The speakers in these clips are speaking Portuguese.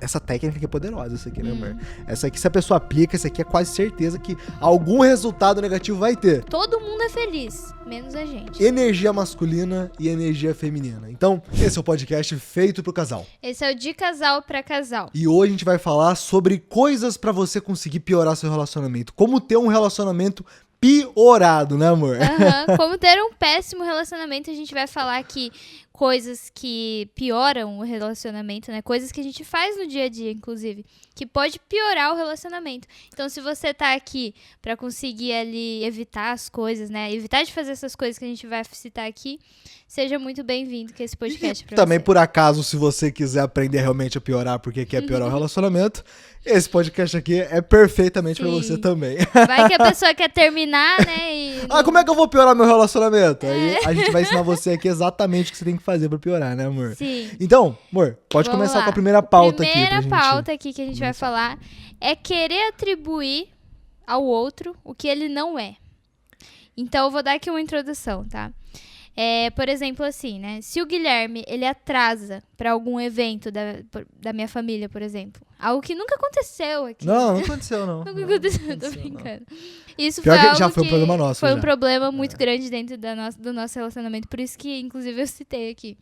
Essa técnica aqui é poderosa, essa aqui, né, amor? Essa aqui, se a pessoa aplica, essa aqui é quase certeza que algum resultado negativo vai ter. Todo mundo é feliz, menos a gente. Energia masculina e energia feminina. Então, esse é o podcast feito pro casal. Esse é o De Casal pra Casal. E hoje a gente vai falar sobre coisas pra você conseguir piorar seu relacionamento. Como ter um relacionamento piorado, né, amor? Como ter um péssimo relacionamento, a gente vai falar aqui coisas que pioram o relacionamento, né? Coisas que a gente faz no dia a dia, inclusive, que pode piorar o relacionamento. Então, se você tá aqui pra conseguir ali evitar as coisas, né? Evitar de fazer essas coisas que a gente vai citar aqui, seja muito bem-vindo que esse podcast é pra também, você. por acaso, se você quiser aprender realmente a piorar porque quer piorar o relacionamento, esse podcast aqui é perfeitamente pra você também. Vai que a pessoa quer terminar, né? E como é que eu vou piorar meu relacionamento? Aí a gente vai ensinar você aqui exatamente o que você tem que fazer pra piorar, né, amor? Sim. Então, amor, pode Vamos começar lá. com a primeira pauta aqui. Primeira pauta aqui que a gente vai falar é querer atribuir ao outro o que ele não é. Então, eu vou dar aqui uma introdução, tá? Por exemplo, assim, né? Se o Guilherme, ele atrasa pra algum evento da minha família, por exemplo. Algo que nunca aconteceu aqui. Não aconteceu, não. Nunca aconteceu, tô brincando. Isso Pior foi que algo já foi um problema nosso, Foi já. um problema muito grande dentro do nosso relacionamento. Por isso que, inclusive, eu citei aqui.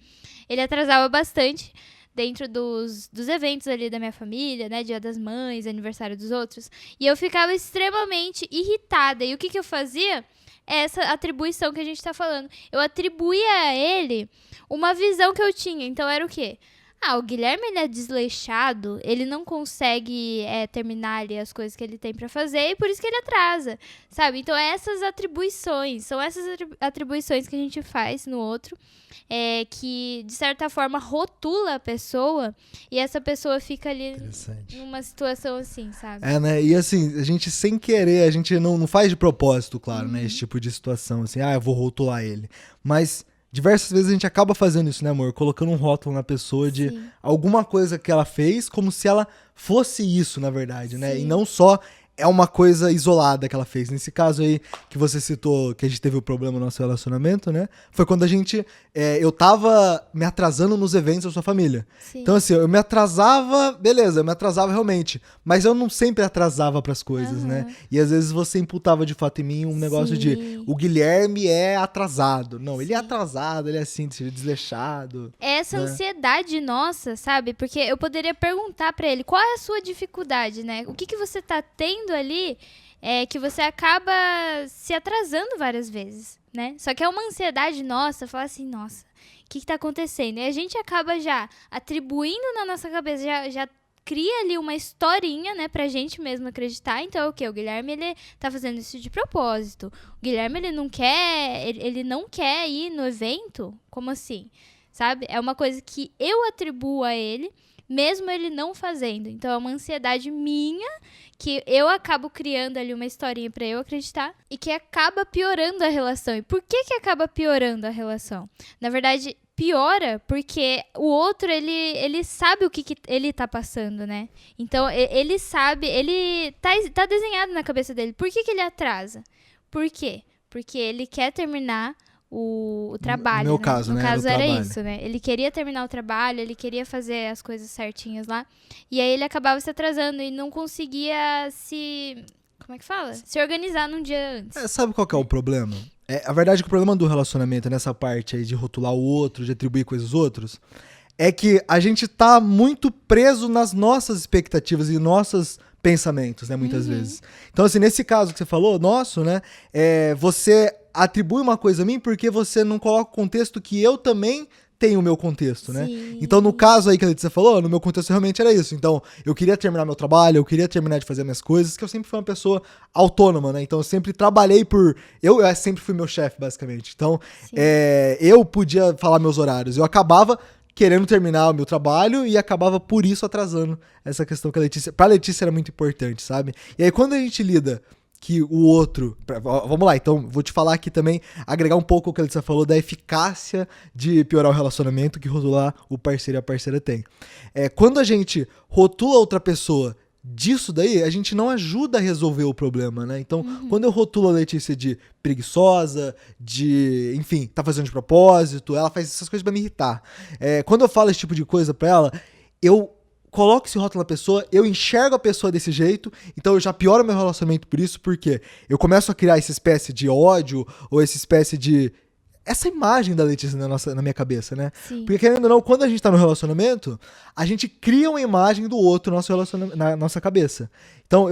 Ele atrasava bastante dentro dos eventos ali da minha família, né? Dia das Mães, aniversário dos outros. E eu ficava extremamente irritada. E o que eu fazia? Essa atribuição que a gente tá falando. Eu atribuía a ele uma visão que eu tinha. Então era o quê? O Guilherme, ele é desleixado, ele não consegue terminar ali as coisas que ele tem pra fazer e por isso que ele atrasa, sabe? Então essas atribuições, são essas atribuições que a gente faz no outro, que de certa forma rotula a pessoa e essa pessoa fica ali numa situação assim, sabe? Né? E assim, a gente sem querer, a gente não faz de propósito, claro, né? Esse tipo de situação, assim, eu vou rotular ele. Mas diversas vezes a gente acaba fazendo isso, né, amor? Colocando um rótulo na pessoa de alguma coisa que ela fez, como se ela fosse isso, na verdade, né? E não só é uma coisa isolada que ela fez. Nesse caso aí que você citou, que a gente teve o problema no nosso relacionamento, né? Foi quando a gente... eu tava me atrasando nos eventos da sua família. Sim. Então, assim, eu me atrasava... Beleza, eu me atrasava realmente. Mas eu não sempre atrasava pras coisas, né? E às vezes você imputava de fato em mim um negócio de... O Guilherme é atrasado. Não, ele é atrasado, ele é assim, desleixado. Essa ansiedade nossa, sabe? Porque eu poderia perguntar pra ele, qual é a sua dificuldade, né? O que você tá tendo ali que você acaba se atrasando várias vezes, né? Só que é uma ansiedade nossa, falar assim, nossa, o que tá acontecendo? E a gente acaba já atribuindo na nossa cabeça, já cria ali uma historinha, né, pra gente mesmo acreditar. Então é o quê? O Guilherme, ele tá fazendo isso de propósito. O Guilherme, ele não quer ir no evento? Como assim? Sabe? É uma coisa que eu atribuo a ele, mesmo ele não fazendo. Então é uma ansiedade minha que eu acabo criando ali uma historinha pra eu acreditar e que acaba piorando a relação. E por que acaba piorando a relação? Na verdade, piora porque o outro, ele sabe o que ele tá passando, né? Então, ele sabe, ele tá desenhado na cabeça dele. Por que ele atrasa? Por quê? Porque ele quer terminar o trabalho, no meu né? caso, No né? caso era trabalho. isso, né? Ele queria terminar o trabalho, ele queria fazer as coisas certinhas lá. E aí ele acabava se atrasando e não conseguia como é que fala? Se organizar num dia antes. Sabe qual que é o problema? A verdade é que o problema do relacionamento, nessa parte aí de rotular o outro, de atribuir coisas aos outros, é que a gente tá muito preso nas nossas expectativas e nossos pensamentos, né, muitas vezes. Então, assim, nesse caso que você falou, nosso, né, você atribui uma coisa a mim porque você não coloca o contexto que eu também tenho o meu contexto, né? Então, no caso aí que a Letícia falou, no meu contexto realmente era isso. Então, eu queria terminar meu trabalho, eu queria terminar de fazer minhas coisas, que eu sempre fui uma pessoa autônoma, né? Então, eu sempre trabalhei eu sempre fui meu chefe, basicamente. Então, eu podia falar meus horários. Eu acabava querendo terminar o meu trabalho e acabava por isso atrasando essa questão que pra Letícia era muito importante, sabe? E aí, quando a gente lida que o outro... Vamos lá, então, vou te falar aqui também, agregar um pouco o que a Letícia falou da eficácia de piorar o relacionamento que rotular o parceiro e a parceira tem. Quando a gente rotula outra pessoa disso daí, a gente não ajuda a resolver o problema, né? Então, quando eu rotulo a Letícia de preguiçosa, enfim, tá fazendo de propósito, ela faz essas coisas pra me irritar. Quando eu falo esse tipo de coisa pra ela, eu coloco esse rótulo na pessoa, eu enxergo a pessoa desse jeito, então eu já pioro meu relacionamento por isso, porque eu começo a criar essa espécie de ódio, ou essa espécie de... essa imagem da Letícia na minha cabeça, né? Sim. Porque, querendo ou não, quando a gente tá no relacionamento, a gente cria uma imagem do outro na nossa cabeça. Então,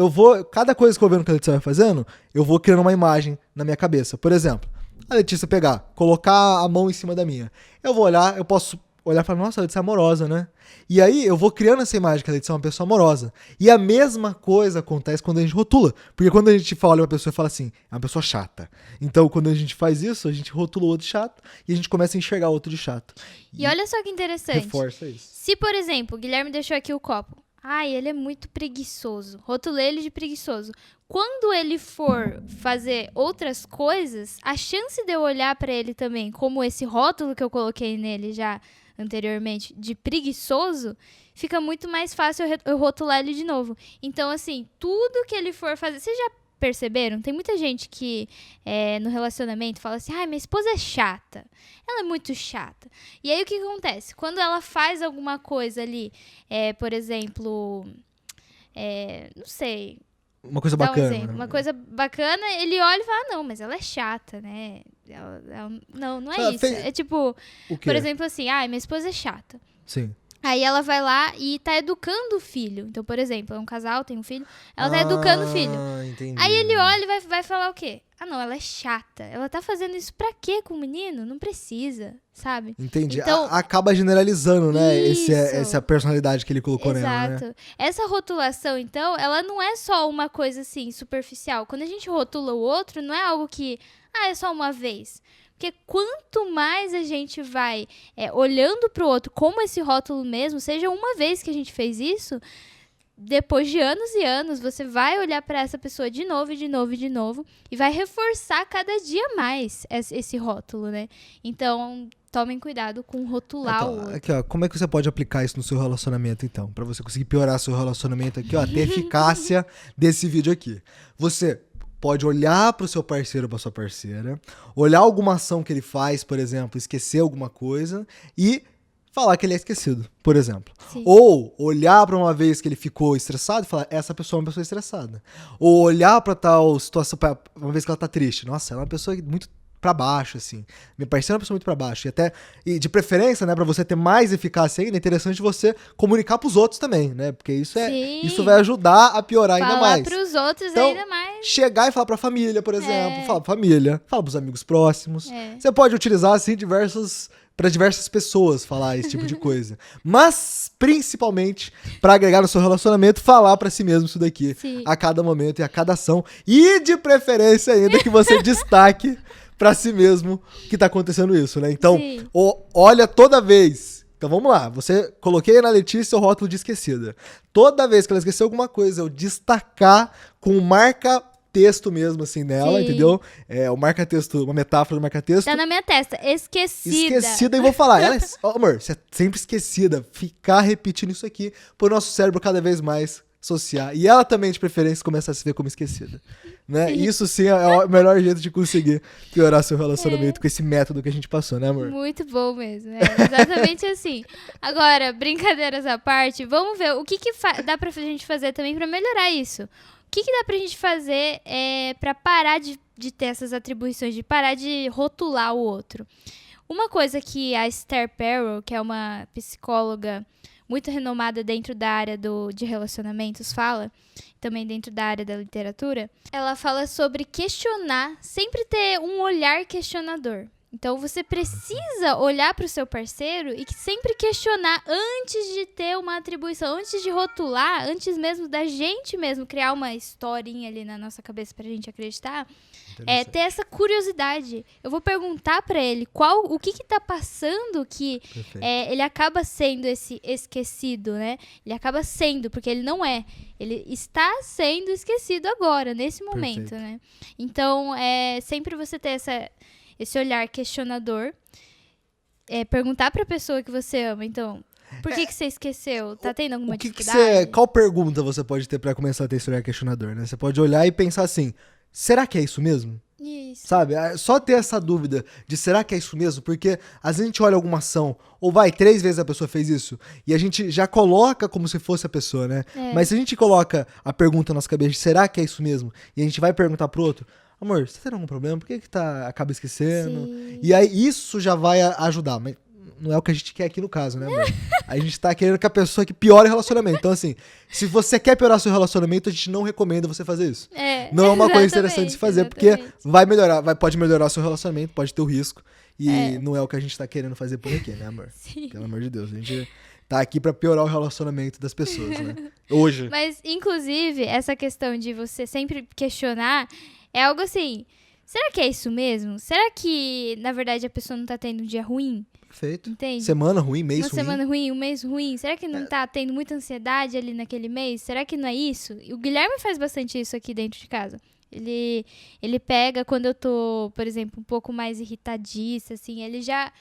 cada coisa que eu vendo que a Letícia vai fazendo, eu vou criando uma imagem na minha cabeça. Por exemplo, a Letícia colocar a mão em cima da minha. Eu vou olhar, eu posso olhar e falar, nossa, a Letícia é amorosa, né? E aí eu vou criando essa imagem que a Letícia é uma pessoa amorosa. E a mesma coisa acontece quando a gente rotula. Porque quando a gente olha uma pessoa e fala assim, é uma pessoa chata. Então quando a gente faz isso, a gente rotula o outro de chato e a gente começa a enxergar o outro de chato. E olha só que interessante. Reforça isso. Se, por exemplo, o Guilherme deixou aqui o copo. Ai, ele é muito preguiçoso. Rotulei ele de preguiçoso. Quando ele for fazer outras coisas, a chance de eu olhar pra ele também, como esse rótulo que eu coloquei nele já anteriormente, de preguiçoso, fica muito mais fácil eu rotular ele de novo. Então, assim, tudo que ele for fazer... Vocês já perceberam? Tem muita gente que no relacionamento fala assim, ai, minha esposa é chata. Ela é muito chata. E aí, o que acontece? Quando ela faz alguma coisa ali, por exemplo, não sei... Uma coisa Dá bacana. um exemplo. Uma coisa bacana, ele olha e fala, não, mas ela é chata, né? Não é isso. É tipo, O quê? por exemplo, assim, ai, minha esposa é chata. Sim. Aí ela vai lá e tá educando o filho. Então, por exemplo, é um casal, tem um filho, ela tá educando o filho. Entendi. Aí ele olha e vai falar o quê? Ah, não, ela é chata. Ela tá fazendo isso pra quê com o menino? Não precisa, sabe? Entendi. Então, acaba generalizando, né? Isso. Essa personalidade que ele colocou nela, né? Exato. Essa rotulação, então, ela não é só uma coisa assim, superficial. Quando a gente rotula o outro, não é algo que, é só uma vez. Porque quanto mais a gente vai olhando pro outro como esse rótulo mesmo, seja uma vez que a gente fez isso, depois de anos e anos, você vai olhar pra essa pessoa de novo, e de novo, e de novo, e vai reforçar cada dia mais esse rótulo, né? Então, tomem cuidado com rotular o outro. Aqui, ó, como é que você pode aplicar isso no seu relacionamento, então? Pra você conseguir piorar seu relacionamento aqui, ó, ter eficácia desse vídeo aqui. Você pode olhar pro seu parceiro ou pra sua parceira, olhar alguma ação que ele faz, por exemplo, esquecer alguma coisa e falar que ele é esquecido, por exemplo. Sim. Ou olhar pra uma vez que ele ficou estressado e falar, essa pessoa é uma pessoa estressada. Ou olhar pra tal situação, uma vez que ela tá triste. Nossa, ela é uma pessoa muito pra baixo, assim. Minha parceira é uma pessoa muito pra baixo. E de preferência, né, pra você ter mais eficácia ainda, é interessante você comunicar pros outros também, né? Porque isso vai ajudar a piorar ainda mais. Falar pros outros Então, ainda mais. Chegar e falar pra família, por exemplo. Fala pra família, fala pros amigos próximos. Você pode utilizar, assim, para diversas pessoas falar esse tipo de coisa. Mas, principalmente, pra agregar no seu relacionamento, falar pra si mesmo isso daqui. Sim. A cada momento e a cada ação. E, de preferência ainda, que você destaque pra si mesmo que tá acontecendo isso, né? Então, olha toda vez. Então, vamos lá. Coloquei na Letícia o rótulo de esquecida. Toda vez que ela esqueceu alguma coisa, eu destacar com marca-texto mesmo, assim, nela, Sim. entendeu? O marca-texto, uma metáfora do marca-texto. Tá na minha testa. Esquecida. Esquecida, e vou falar. Amor, você é sempre esquecida. Ficar repetindo isso aqui pro nosso cérebro cada vez mais associar. E ela também, de preferência, começar a se ver como esquecida. Né? Sim. Isso sim é o melhor jeito de conseguir piorar seu relacionamento com esse método que a gente passou, né, amor? Muito bom mesmo. Exatamente assim. Agora, brincadeiras à parte, vamos ver o que dá pra gente fazer também pra melhorar isso. O que dá pra gente fazer pra parar de ter essas atribuições, de parar de rotular o outro? Uma coisa que a Esther Perel, que é uma psicóloga muito renomada dentro da área de relacionamentos, fala, também dentro da área da literatura, ela fala sobre questionar, sempre ter um olhar questionador. Então, você precisa olhar para o seu parceiro e sempre questionar antes de ter uma atribuição, antes de rotular, antes mesmo da gente mesmo criar uma historinha ali na nossa cabeça para a gente acreditar, ter essa curiosidade. Eu vou perguntar para ele o que tá passando que ele acaba sendo esse esquecido, né? Ele acaba sendo, porque ele não é. Ele está sendo esquecido agora, nesse momento, né? Então, sempre você ter esse olhar questionador, perguntar pra pessoa que você ama, então, por que você esqueceu? Tá tendo alguma dificuldade? Qual pergunta você pode ter pra começar a ter esse olhar questionador, né? Você pode olhar e pensar assim, será que é isso mesmo? Isso. Sabe? Só ter essa dúvida de será que é isso mesmo? Porque às vezes a gente olha alguma ação, ou vai, 3 vezes a pessoa fez isso, e a gente já coloca como se fosse a pessoa, né? É. Mas se a gente coloca a pergunta na nossa cabeça, será que é isso mesmo? E a gente vai perguntar pro outro, amor, você tem algum problema? Por que acaba esquecendo? Sim. E aí isso já vai ajudar, mas não é o que a gente quer aqui no caso, né, amor? A gente tá querendo que a pessoa que piore o relacionamento. Então, assim, se você quer piorar seu relacionamento, a gente não recomenda você fazer isso. Não é uma coisa interessante de se fazer, porque vai melhorar, pode melhorar seu relacionamento, pode ter o risco. E não é o que a gente tá querendo fazer por aqui, né, amor? Sim. Pelo amor de Deus. A gente tá aqui pra piorar o relacionamento das pessoas, né? Hoje. Mas, inclusive, essa questão de você sempre questionar é algo assim, será que é isso mesmo? Será que, na verdade, a pessoa não tá tendo um dia ruim? Perfeito. Entende? Semana ruim, mês Uma ruim. semana ruim, um mês ruim. Será que não tá tendo muita ansiedade ali naquele mês? Será que não é isso? E o Guilherme faz bastante isso aqui dentro de casa. Ele pega quando eu tô, por exemplo, um pouco mais irritadiça, assim, ele já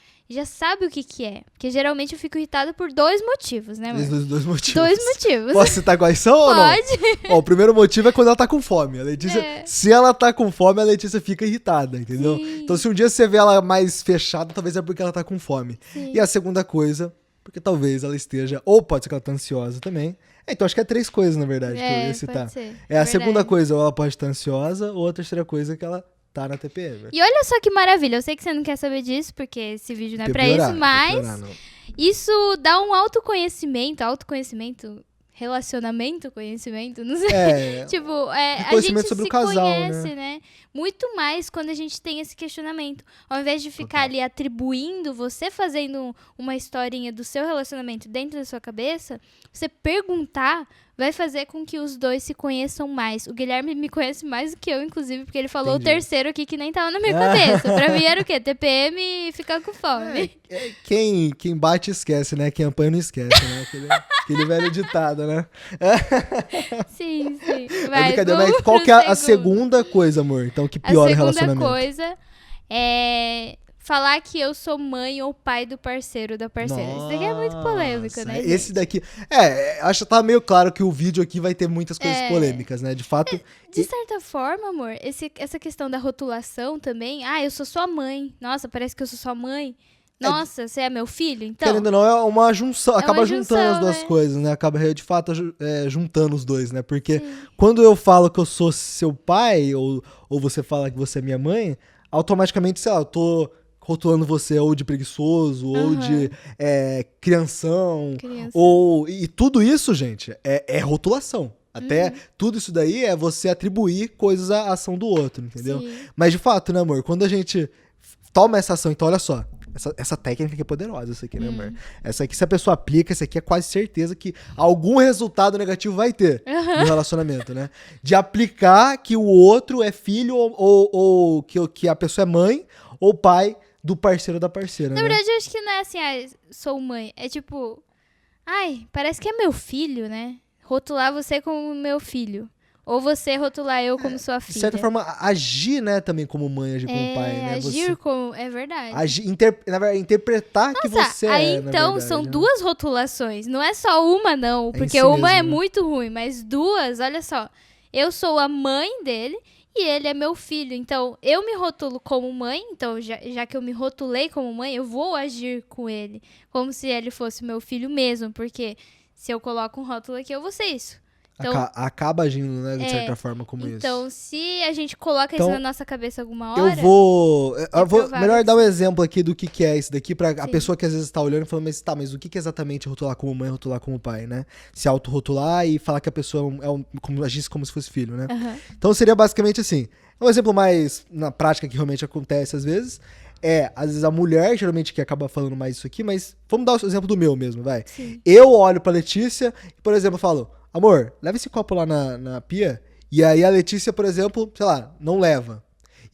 sabe o que é. Porque geralmente eu fico irritada por 2 motivos, né, amor? Dois motivos. 2 motivos. Posso citar quais são ou não? Pode. Ó, o primeiro motivo é quando ela tá com fome. A Letícia, se ela tá com fome, a Letícia fica irritada, entendeu? Sim. Então, se um dia você vê ela mais fechada, talvez é porque ela tá com fome. Sim. E a segunda coisa, porque talvez ela esteja, ou pode ser que ela tá ansiosa também. Então, acho que é 3 coisas, na verdade, que eu ia citar. Pode ser. É a Verdade. segunda coisa, ou ela pode estar ansiosa, ou a terceira coisa é que ela tá na TPM. E olha só que maravilha. Eu sei que você não quer saber disso, porque esse vídeo não é pra Piorar, isso, mas piorar, não. isso dá um autoconhecimento, relacionamento, conhecimento, não sei. É, Tipo, a conhecimento gente sobre se o casal, conhece, né? Muito mais quando a gente tem esse questionamento. Ao invés de ficar ali atribuindo, você fazendo uma historinha do seu relacionamento dentro da sua cabeça, você perguntar vai fazer com que os dois se conheçam mais. O Guilherme me conhece mais do que eu, inclusive, porque ele falou Entendi. o terceiro aqui que nem tava na minha cabeça. Pra mim era o quê? TPM e ficar com fome. Quem bate esquece, né? Quem apanha não esquece, né? Aquele velho ditado, né? Sim. É Vai, brincadeira, vamos mas qual pro que é a segundo. segunda coisa, amor? Então, que A piora o segunda relacionamento? coisa é falar que eu sou mãe ou pai do parceiro ou da parceira. Isso daqui é muito polêmico, Nossa, né, Esse gente? daqui... acho que tá meio claro que o vídeo aqui vai ter muitas coisas polêmicas, né? De fato... De certa forma, amor, essa questão da rotulação também. Ah, eu sou sua mãe. Nossa, parece que eu sou sua mãe. Nossa, você é meu filho? Então, Querendo ou não, é uma junção. Acaba uma juntando junção, as duas né? coisas, né? Acaba, de fato, juntando os dois, né? Porque quando eu falo que eu sou seu pai, ou você fala que você é minha mãe, automaticamente, sei lá, eu tô rotulando você ou de preguiçoso, ou de crianção. Criança. E tudo isso, gente, é rotulação. Até tudo isso daí é você atribuir coisas à ação do outro, entendeu? Sim. Mas de fato, né, amor? Quando a gente toma essa ação, então olha só. Essa técnica aqui é poderosa, essa aqui, né, amor? Essa aqui, se a pessoa aplica, essa aqui é quase certeza que algum resultado negativo vai ter no relacionamento, né? De aplicar que o outro é filho ou que a pessoa é mãe ou pai do parceiro ou da parceira, Na né? verdade, eu acho que não é assim, sou mãe. É tipo, parece que é meu filho, né? Rotular você como meu filho. Ou você rotular eu como sua De filha. certa forma, agir, né, também como mãe, agir como pai, né? Agir como... É verdade. Na verdade, interpretar que você aí na então verdade, são né? 2 rotulações. Não é só uma, não. em Porque si uma mesmo, é né? muito ruim, mas 2, olha só. Eu sou a mãe dele e ele é meu filho. Então, eu me rotulo como mãe. Então, já que eu me rotulei como mãe, eu vou agir com ele. Como se ele fosse meu filho mesmo. Porque se eu coloco um rótulo aqui, eu vou ser isso. Então, Acaba agindo, né, de certa forma, como isso. então, se a gente coloca Então, isso na nossa cabeça alguma hora... Eu vou provável melhor que dar um exemplo aqui do que é isso daqui pra a Sim. pessoa que às vezes tá olhando e falando, mas o que é exatamente rotular como mãe, rotular como pai, né? Se autorrotular e falar que a pessoa agisse como se fosse filho, né? Aham. Então seria basicamente assim. Um exemplo mais na prática que realmente acontece às vezes às vezes a mulher geralmente que acaba falando mais isso aqui, mas vamos dar o exemplo do meu mesmo, vai. Sim. Eu olho pra Letícia e, por exemplo, eu falo, amor, leva esse copo lá na pia. E aí a Letícia, por exemplo, sei lá, não leva.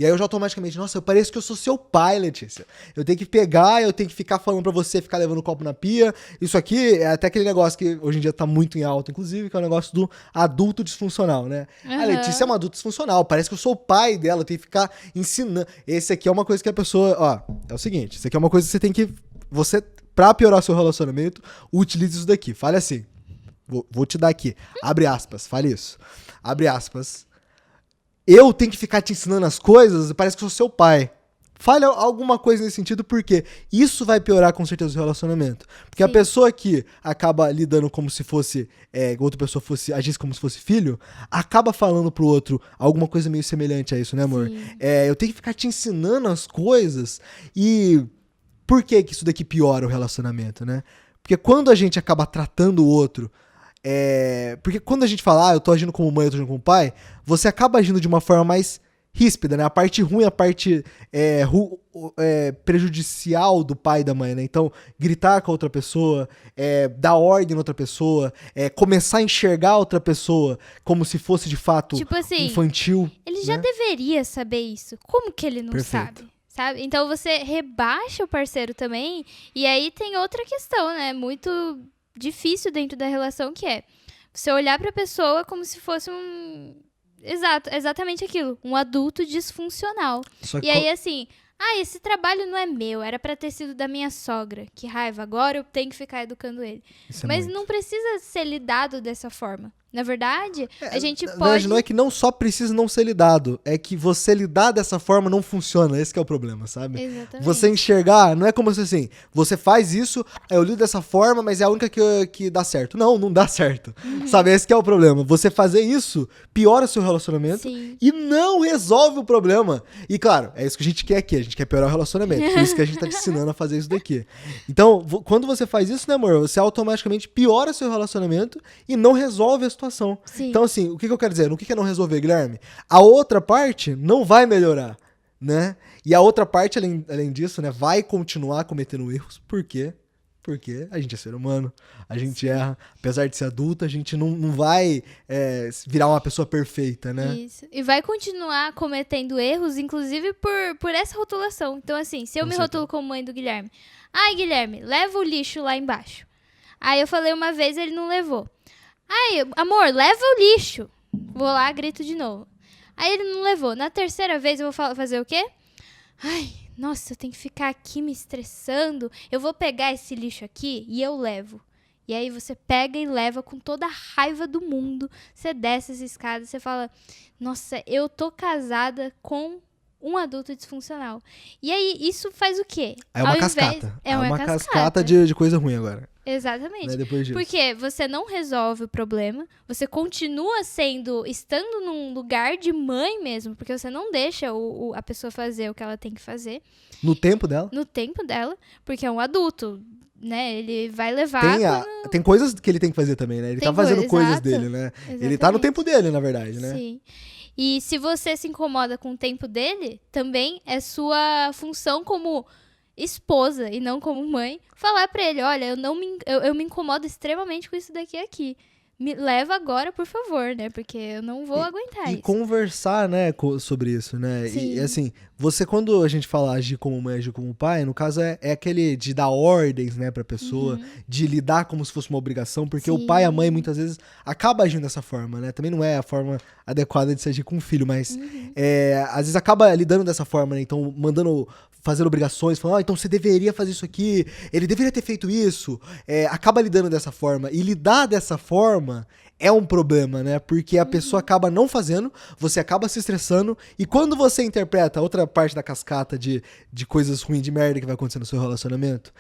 E aí eu já automaticamente, nossa, eu pareço que eu sou seu pai, Letícia. Eu tenho que pegar, eu tenho que ficar falando pra você, ficar levando o copo na pia. Isso aqui é até aquele negócio que hoje em dia tá muito em alta, inclusive, que é o negócio do adulto disfuncional, né? A Aham. Letícia é uma adulta disfuncional, parece que eu sou o pai dela, eu tenho que ficar ensinando. Esse aqui é uma coisa que a pessoa, é o seguinte, isso aqui é uma coisa que você tem que, pra piorar seu relacionamento, utilize isso daqui. Fale assim, vou te dar aqui, abre aspas, fale isso. Abre aspas. eu tenho que ficar te ensinando as coisas, parece que eu sou seu pai. Fale alguma coisa nesse sentido, porque isso vai piorar com certeza o relacionamento. Porque a pessoa que acaba lidando como se fosse, outra pessoa agisse como se fosse filho, acaba falando pro outro alguma coisa meio semelhante a isso, né, amor? Eu tenho que ficar te ensinando as coisas. E por que isso daqui piora o relacionamento, né? Porque quando a gente acaba tratando o outro... porque quando a gente fala, eu tô agindo como mãe, eu tô agindo como pai, você acaba agindo de uma forma mais ríspida, né? A parte ruim, a parte prejudicial do pai e da mãe, né? Então, gritar com a outra pessoa, dar ordem na outra pessoa, começar a enxergar a outra pessoa como se fosse de fato tipo assim, infantil. Ele já deveria saber isso. Como que ele não sabe? Então você rebaixa o parceiro também, e aí tem outra questão, né? Muito difícil dentro da relação, que é você olhar pra pessoa como se fosse exatamente aquilo, um adulto disfuncional. E aí assim, esse trabalho não é meu, era pra ter sido da minha sogra. Que raiva, agora eu tenho que ficar educando ele. Mas não precisa ser lidado dessa forma. Na verdade, a gente pode... Na verdade, não é que não só precisa não ser lidado, é que você lidar dessa forma não funciona, esse que é o problema, sabe? Exatamente. Você enxergar, não é como se assim, você faz isso, eu lido dessa forma, mas é a única que dá certo. Não dá certo, sabe? Esse que é o problema. Você fazer isso piora seu relacionamento e não resolve o problema. E claro, é isso que a gente quer aqui, a gente quer piorar o relacionamento, por isso que a gente tá te ensinando a fazer isso daqui. Então, quando você faz isso, né, amor, você automaticamente piora seu relacionamento e não resolve a situação. Então, assim, o que eu quero dizer? No que é não resolver, Guilherme? A outra parte não vai melhorar, né? E a outra parte, além disso, né, vai continuar cometendo erros. Por quê? Porque a gente é ser humano, a gente erra. Apesar de ser adulto, a gente não vai virar uma pessoa perfeita, né? Isso. E vai continuar cometendo erros, inclusive por essa rotulação. Então, assim, se eu me rotulo como mãe do Guilherme. Ai, Guilherme, leva o lixo lá embaixo. Aí eu falei uma vez, ele não levou. Ai, amor, leva o lixo. Vou lá, grito de novo. Aí ele não levou. Na terceira vez eu vou fazer o quê? Ai, nossa, eu tenho que ficar aqui me estressando. Eu vou pegar esse lixo aqui e eu levo. E aí você pega e leva com toda a raiva do mundo. Você desce as escadas, você fala, nossa, eu tô casada com um adulto disfuncional. E aí, isso faz o quê? É uma cascata. É uma cascata de coisa ruim agora. Exatamente. Né, depois disso. Porque você não resolve o problema, você continua estando num lugar de mãe mesmo, porque você não deixa a pessoa fazer o que ela tem que fazer. No tempo dela. No tempo dela, porque é um adulto, né? Ele vai levar... Tem coisas que ele tem que fazer também, né? Ele tá fazendo coisas dele, né? Exatamente. Ele tá no tempo dele, na verdade, né? Sim. E se você se incomoda com o tempo dele, também é sua função como esposa e não como mãe, falar pra ele, olha, eu me incomodo extremamente com isso daqui aqui. Me leva agora, por favor, né? Porque eu não vou aguentar isso. E conversar, né, sobre isso, né? Sim. E assim, quando a gente fala agir como mãe, agir como pai, no caso é aquele de dar ordens, né, pra pessoa, de lidar como se fosse uma obrigação, porque o pai e a mãe muitas vezes acaba agindo dessa forma, né? Também não é a forma adequada de se agir com o filho, mas às vezes acaba lidando dessa forma, né? Então, fazendo obrigações, falando, então você deveria fazer isso aqui, ele deveria ter feito isso, acaba lidando dessa forma. E lidar dessa forma é um problema, né? Porque a pessoa acaba não fazendo, você acaba se estressando, e quando você interpreta outra parte da cascata de coisas ruins, de merda que vai acontecer no seu relacionamento,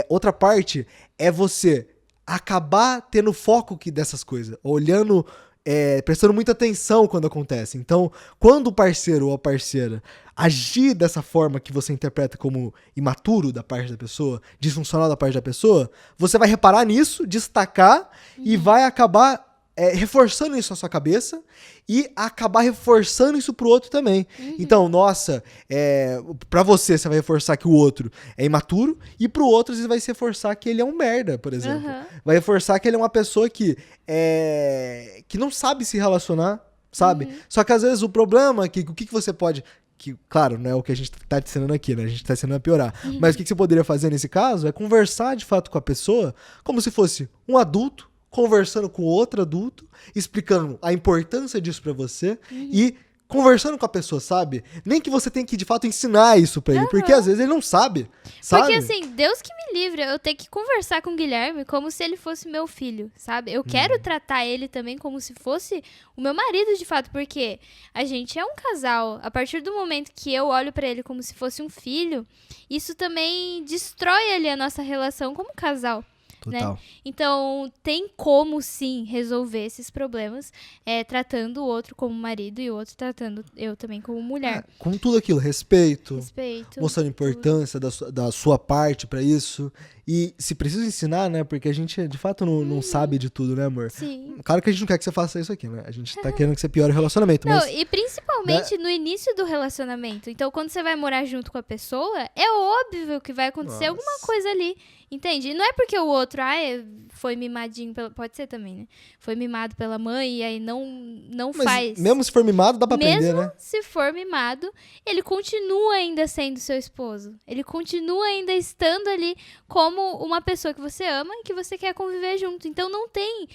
outra parte é você acabar tendo foco dessas coisas, olhando... prestando muita atenção quando acontece. Então, quando o parceiro ou a parceira agir dessa forma que você interpreta como imaturo da parte da pessoa, disfuncional da parte da pessoa, você vai reparar nisso, destacar e vai acabar reforçando isso na sua cabeça e acabar reforçando isso pro outro também. Então, nossa, pra você vai reforçar que o outro é imaturo e pro outro você vai reforçar que ele é um merda, por exemplo. Vai reforçar que ele é uma pessoa que não sabe se relacionar, sabe? Só que às vezes o problema é que o que você pode... Que, claro, não é o que a gente tá te ensinando aqui, né? A gente tá ensinando a piorar. Mas o que você poderia fazer nesse caso é conversar de fato com a pessoa como se fosse um adulto conversando com outro adulto, explicando a importância disso pra você e conversando com a pessoa, sabe? Nem que você tenha que, de fato, ensinar isso pra ele, porque às vezes ele não sabe, sabe? Porque assim, Deus que me livre, eu tenho que conversar com o Guilherme como se ele fosse meu filho, sabe? Eu quero tratar ele também como se fosse o meu marido de fato, porque a gente é um casal. A partir do momento que eu olho pra ele como se fosse um filho, isso também destrói ali a nossa relação como casal. Total. Né? Então, tem como sim resolver esses problemas tratando o outro como marido e o outro tratando eu também como mulher. Com tudo aquilo, respeito, Respeito. mostrando importância da sua parte pra isso. E se precisa ensinar, né? Porque a gente, de fato, não sabe de tudo, né, amor? Sim. Claro que a gente não quer que você faça isso aqui, né? A gente tá querendo que você piore o relacionamento, Não, mas... e principalmente no início do relacionamento. Então, quando você vai morar junto com a pessoa, é óbvio que vai acontecer alguma coisa ali. Entende? E não é porque o outro, foi mimadinho, pode ser também, né? Foi mimado pela mãe e aí não Mas faz. mesmo se for mimado, dá pra aprender, Mesmo né? se for mimado, ele continua ainda sendo seu esposo. Ele continua ainda estando ali como uma pessoa que você ama e que você quer conviver junto. Então não tem,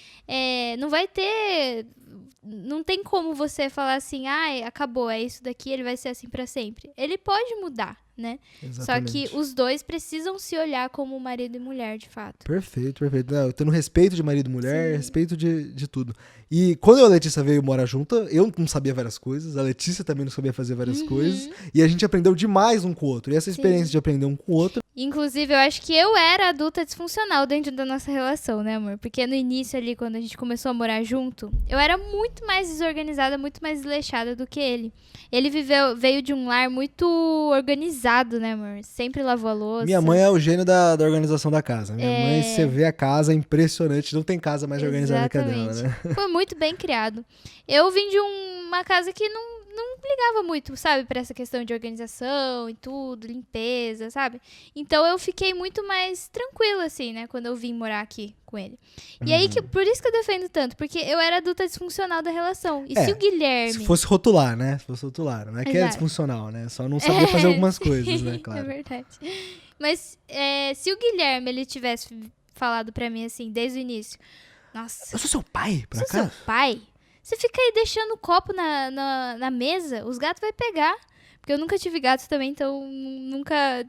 não tem como você falar assim, acabou, é isso daqui, ele vai ser assim pra sempre. Ele pode mudar, né? Exatamente. Só que os dois precisam se olhar como marido e mulher, de fato. Perfeito, perfeito. Não, eu tendo respeito de marido e mulher, Sim. respeito de tudo. E quando eu e a Letícia veio morar junto, eu não sabia várias coisas, a Letícia também não sabia fazer várias coisas, e a gente aprendeu demais um com o outro. E essa experiência de aprender um com o outro... Inclusive, eu acho que eu era adulta disfuncional dentro da nossa relação, né, amor? Porque no início ali, quando a gente começou a morar junto, eu era muito mais desorganizada, muito mais desleixada do que ele. Ele veio de um lar muito organizado, né, amor? Sempre lavou a louça. Minha mãe é o gênio da organização da casa. Minha mãe, você vê a casa, é impressionante. Não tem casa mais organizada que a dela, né? Foi muito bem criado. Eu vim de uma casa que não ligava muito, sabe? Pra essa questão de organização e tudo, limpeza, sabe? Então eu fiquei muito mais tranquila, assim, né? Quando eu vim morar aqui com ele. E aí, por isso que eu defendo tanto. Porque eu era adulta disfuncional da relação. E se o Guilherme... Se fosse rotular, né? Se fosse rotular. Não é que é disfuncional, né? Só não sabia fazer algumas coisas, né? Claro. É verdade. Mas se o Guilherme, ele tivesse falado pra mim assim, desde o início... Nossa... Eu sou seu pai, por Sou acaso? seu pai? Você fica aí deixando o copo na mesa, os gatos vão pegar. Porque eu nunca tive gatos também, então nunca...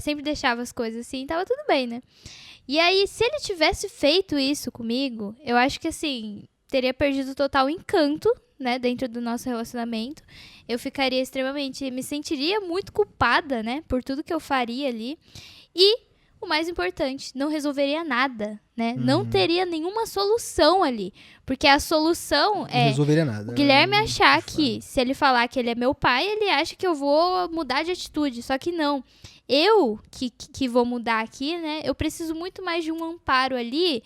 sempre deixava as coisas assim, tava tudo bem, né? E aí, se ele tivesse feito isso comigo, eu acho que assim, teria perdido total encanto, né, dentro do nosso relacionamento. Eu ficaria extremamente... Me sentiria muito culpada, né, por tudo que eu faria ali. E... o mais importante, não resolveria nada, né? Não teria nenhuma solução ali. Porque a solução Não resolveria nada. o Guilherme achar que, se ele falar que ele é meu pai, ele acha que eu vou mudar de atitude. Só que não. Eu, que vou mudar aqui, né? Eu preciso muito mais de um amparo ali,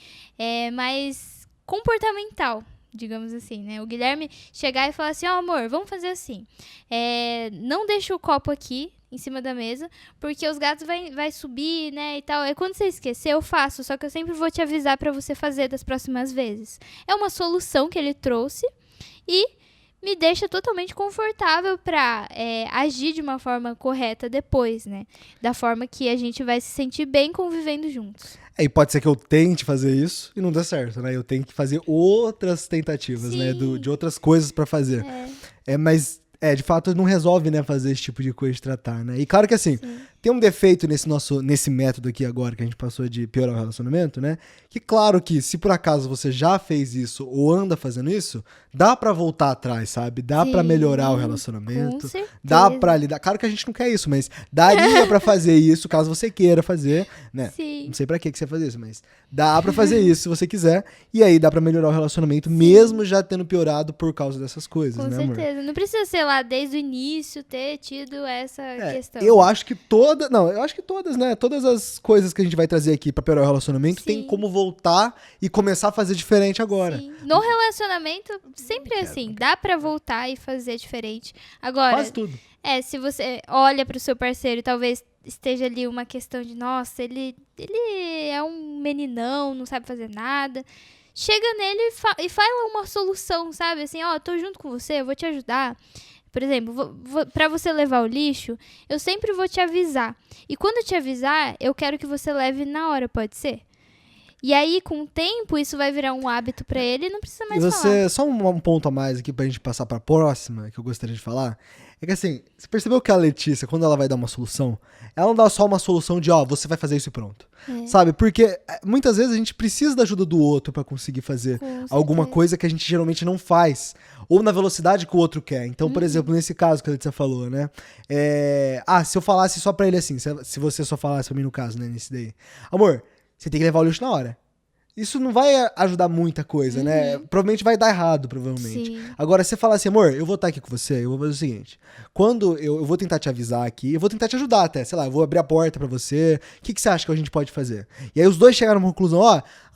mais comportamental, digamos assim, né? O Guilherme chegar e falar assim, amor, vamos fazer assim. Não deixa o copo aqui, em cima da mesa, porque os gatos vai subir, né, e tal. Aí quando você esquecer, eu faço, só que eu sempre vou te avisar pra você fazer das próximas vezes. É uma solução que ele trouxe e me deixa totalmente confortável pra agir de uma forma correta depois, né, da forma que a gente vai se sentir bem convivendo juntos. E pode ser que eu tente fazer isso e não dê certo, né? Eu tenho que fazer outras tentativas, né, de outras coisas pra fazer. Mas... de fato, não resolve, né, fazer esse tipo de coisa de tratar, né? E claro que assim, tem um defeito nesse método aqui agora que a gente passou de piorar o relacionamento, né? Que claro que se por acaso você já fez isso ou anda fazendo isso, dá pra voltar atrás, sabe? Dá pra melhorar o relacionamento. Com certeza. Dá pra lidar. Claro que a gente não quer isso, mas daria pra fazer isso caso você queira fazer, né? Sim. Não sei pra que você vai fazer isso, mas dá pra fazer isso se você quiser. E aí dá pra melhorar o relacionamento, mesmo já tendo piorado por causa dessas coisas, Com né, amor? certeza. Não precisa ser lá desde o início ter tido essa questão. Eu acho que todas, né? Todas as coisas que a gente vai trazer aqui pra piorar o relacionamento tem como voltar e começar a fazer diferente agora. Sim. No relacionamento, sempre é assim. Dá pra voltar e fazer diferente. Agora, Quase tudo. se você olha pro seu parceiro e talvez esteja ali uma questão de, nossa, ele é um meninão, não sabe fazer nada. Chega nele e fala uma solução, sabe? Assim, tô junto com você, eu vou te ajudar. Por exemplo, pra você levar o lixo, eu sempre vou te avisar. E quando eu te avisar, eu quero que você leve na hora, pode ser? E aí, com o tempo, isso vai virar um hábito pra ele e não precisa E mais falar. você, só um ponto a mais aqui pra gente passar pra próxima, que eu gostaria de falar, é que assim, você percebeu que a Letícia, quando ela vai dar uma solução, ela não dá só uma solução de, você vai fazer isso e pronto. Sabe? Porque muitas vezes a gente precisa da ajuda do outro pra conseguir fazer Com alguma certeza. coisa que a gente geralmente não faz. Ou na velocidade que o outro quer. Então, por exemplo, nesse caso que a Letícia falou, né? Se eu falasse só pra ele assim, se você só falasse pra mim no caso, né? Nesse daí. Amor, você tem que levar o lixo na hora. Isso não vai ajudar muita coisa, né? Provavelmente vai dar errado, provavelmente. Sim. Agora, você fala assim, amor, eu vou estar aqui com você, eu vou fazer o seguinte. Quando eu vou tentar te avisar aqui, eu vou tentar te ajudar até, sei lá, eu vou abrir a porta pra você. O que você acha que a gente pode fazer? E aí os dois chegaram a uma conclusão,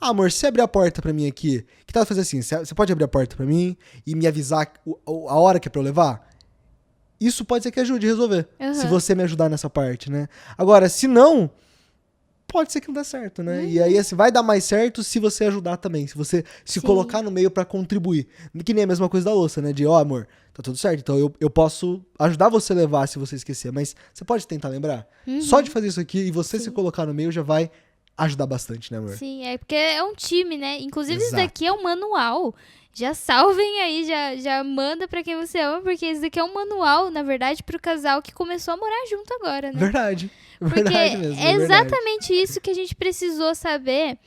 amor, se você abrir a porta pra mim aqui, que tal fazer assim? Você pode abrir a porta pra mim e me avisar a hora que é pra eu levar? Isso pode ser que ajude a resolver. Se você me ajudar nessa parte, né? Agora, se não, pode ser que não dê certo, né? E aí, assim, vai dar mais certo se você ajudar também. Se você se colocar no meio pra contribuir. Que nem a mesma coisa da louça, né? De, amor, tá tudo certo. Então eu posso ajudar você a levar se você esquecer. Mas você pode tentar lembrar? Só de fazer isso aqui e você se colocar no meio já vai ajudar bastante, né, amor? Sim, é porque é um time, né? Inclusive, isso Exato. daqui é um manual. Já salvem aí, já manda pra quem você ama, porque isso daqui é um manual, na verdade, pro casal que começou a morar junto agora, né? Verdade. Porque Verdade mesmo. é verdade. exatamente isso que a gente precisou saber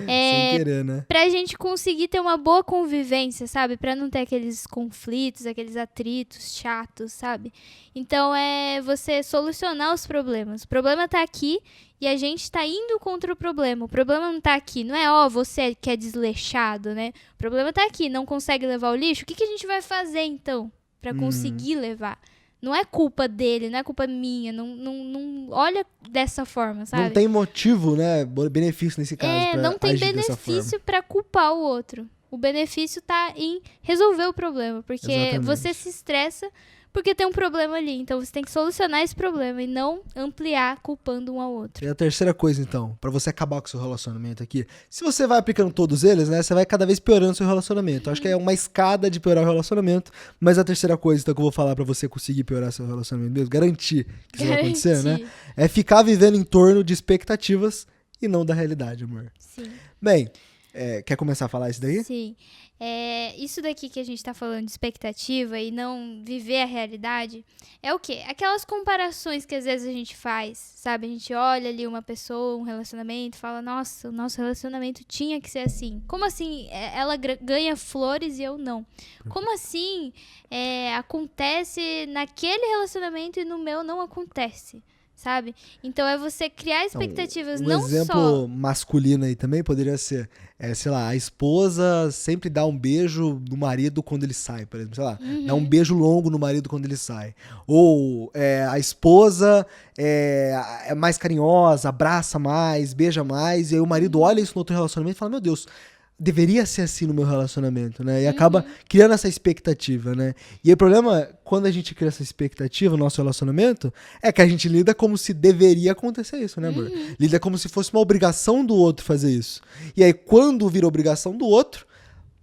Sem querer, né? pra gente conseguir ter uma boa convivência, sabe? Pra não ter aqueles conflitos, aqueles atritos chatos, sabe? Então é você solucionar os problemas. O problema tá aqui e a gente tá indo contra o problema. O problema não tá aqui. Não é, você que é desleixado, né? O problema tá aqui. Não consegue levar o lixo? O que a gente vai fazer, então, pra conseguir levar? Não é culpa dele, não é culpa minha. Não olha dessa forma, sabe? Não tem motivo, né? Benefício nesse caso. Pra Não tem agir dessa forma. benefício pra culpar o outro. O benefício tá em resolver o problema. Porque Exatamente. você se estressa porque tem um problema ali. Então você tem que solucionar esse problema e não ampliar culpando um ao outro. E a terceira coisa, então, pra você acabar com o seu relacionamento aqui, se você vai aplicando todos eles, né, você vai cada vez piorando o seu relacionamento. Acho que é uma escada de piorar o relacionamento, mas a terceira coisa, então, que eu vou falar pra você conseguir piorar seu relacionamento mesmo, garantir que isso vai acontecer, né, é ficar vivendo em torno de expectativas e não da realidade, amor. Sim. Bem, quer começar a falar isso daí? Sim. Isso daqui que a gente tá falando de expectativa e não viver a realidade é o quê? Aquelas comparações que às vezes a gente faz, sabe? A gente olha ali uma pessoa, um relacionamento, fala, nossa, o nosso relacionamento tinha que ser assim. Como assim ela ganha flores e eu não? Como assim acontece naquele relacionamento e no meu não acontece? Sabe? Então é você criar expectativas, não só... Um exemplo masculino aí também poderia ser, sei lá, a esposa sempre dá um beijo no marido quando ele sai, por exemplo, sei lá, dá um beijo longo no marido quando ele sai. Ou a esposa é mais carinhosa, abraça mais, beija mais, e aí o marido olha isso no outro relacionamento e fala, meu Deus, deveria ser assim no meu relacionamento, né? E acaba criando essa expectativa, né? E aí, o problema, quando a gente cria essa expectativa no nosso relacionamento, é que a gente lida como se deveria acontecer isso, né, amor? Lida como se fosse uma obrigação do outro fazer isso. E aí, quando vira obrigação do outro,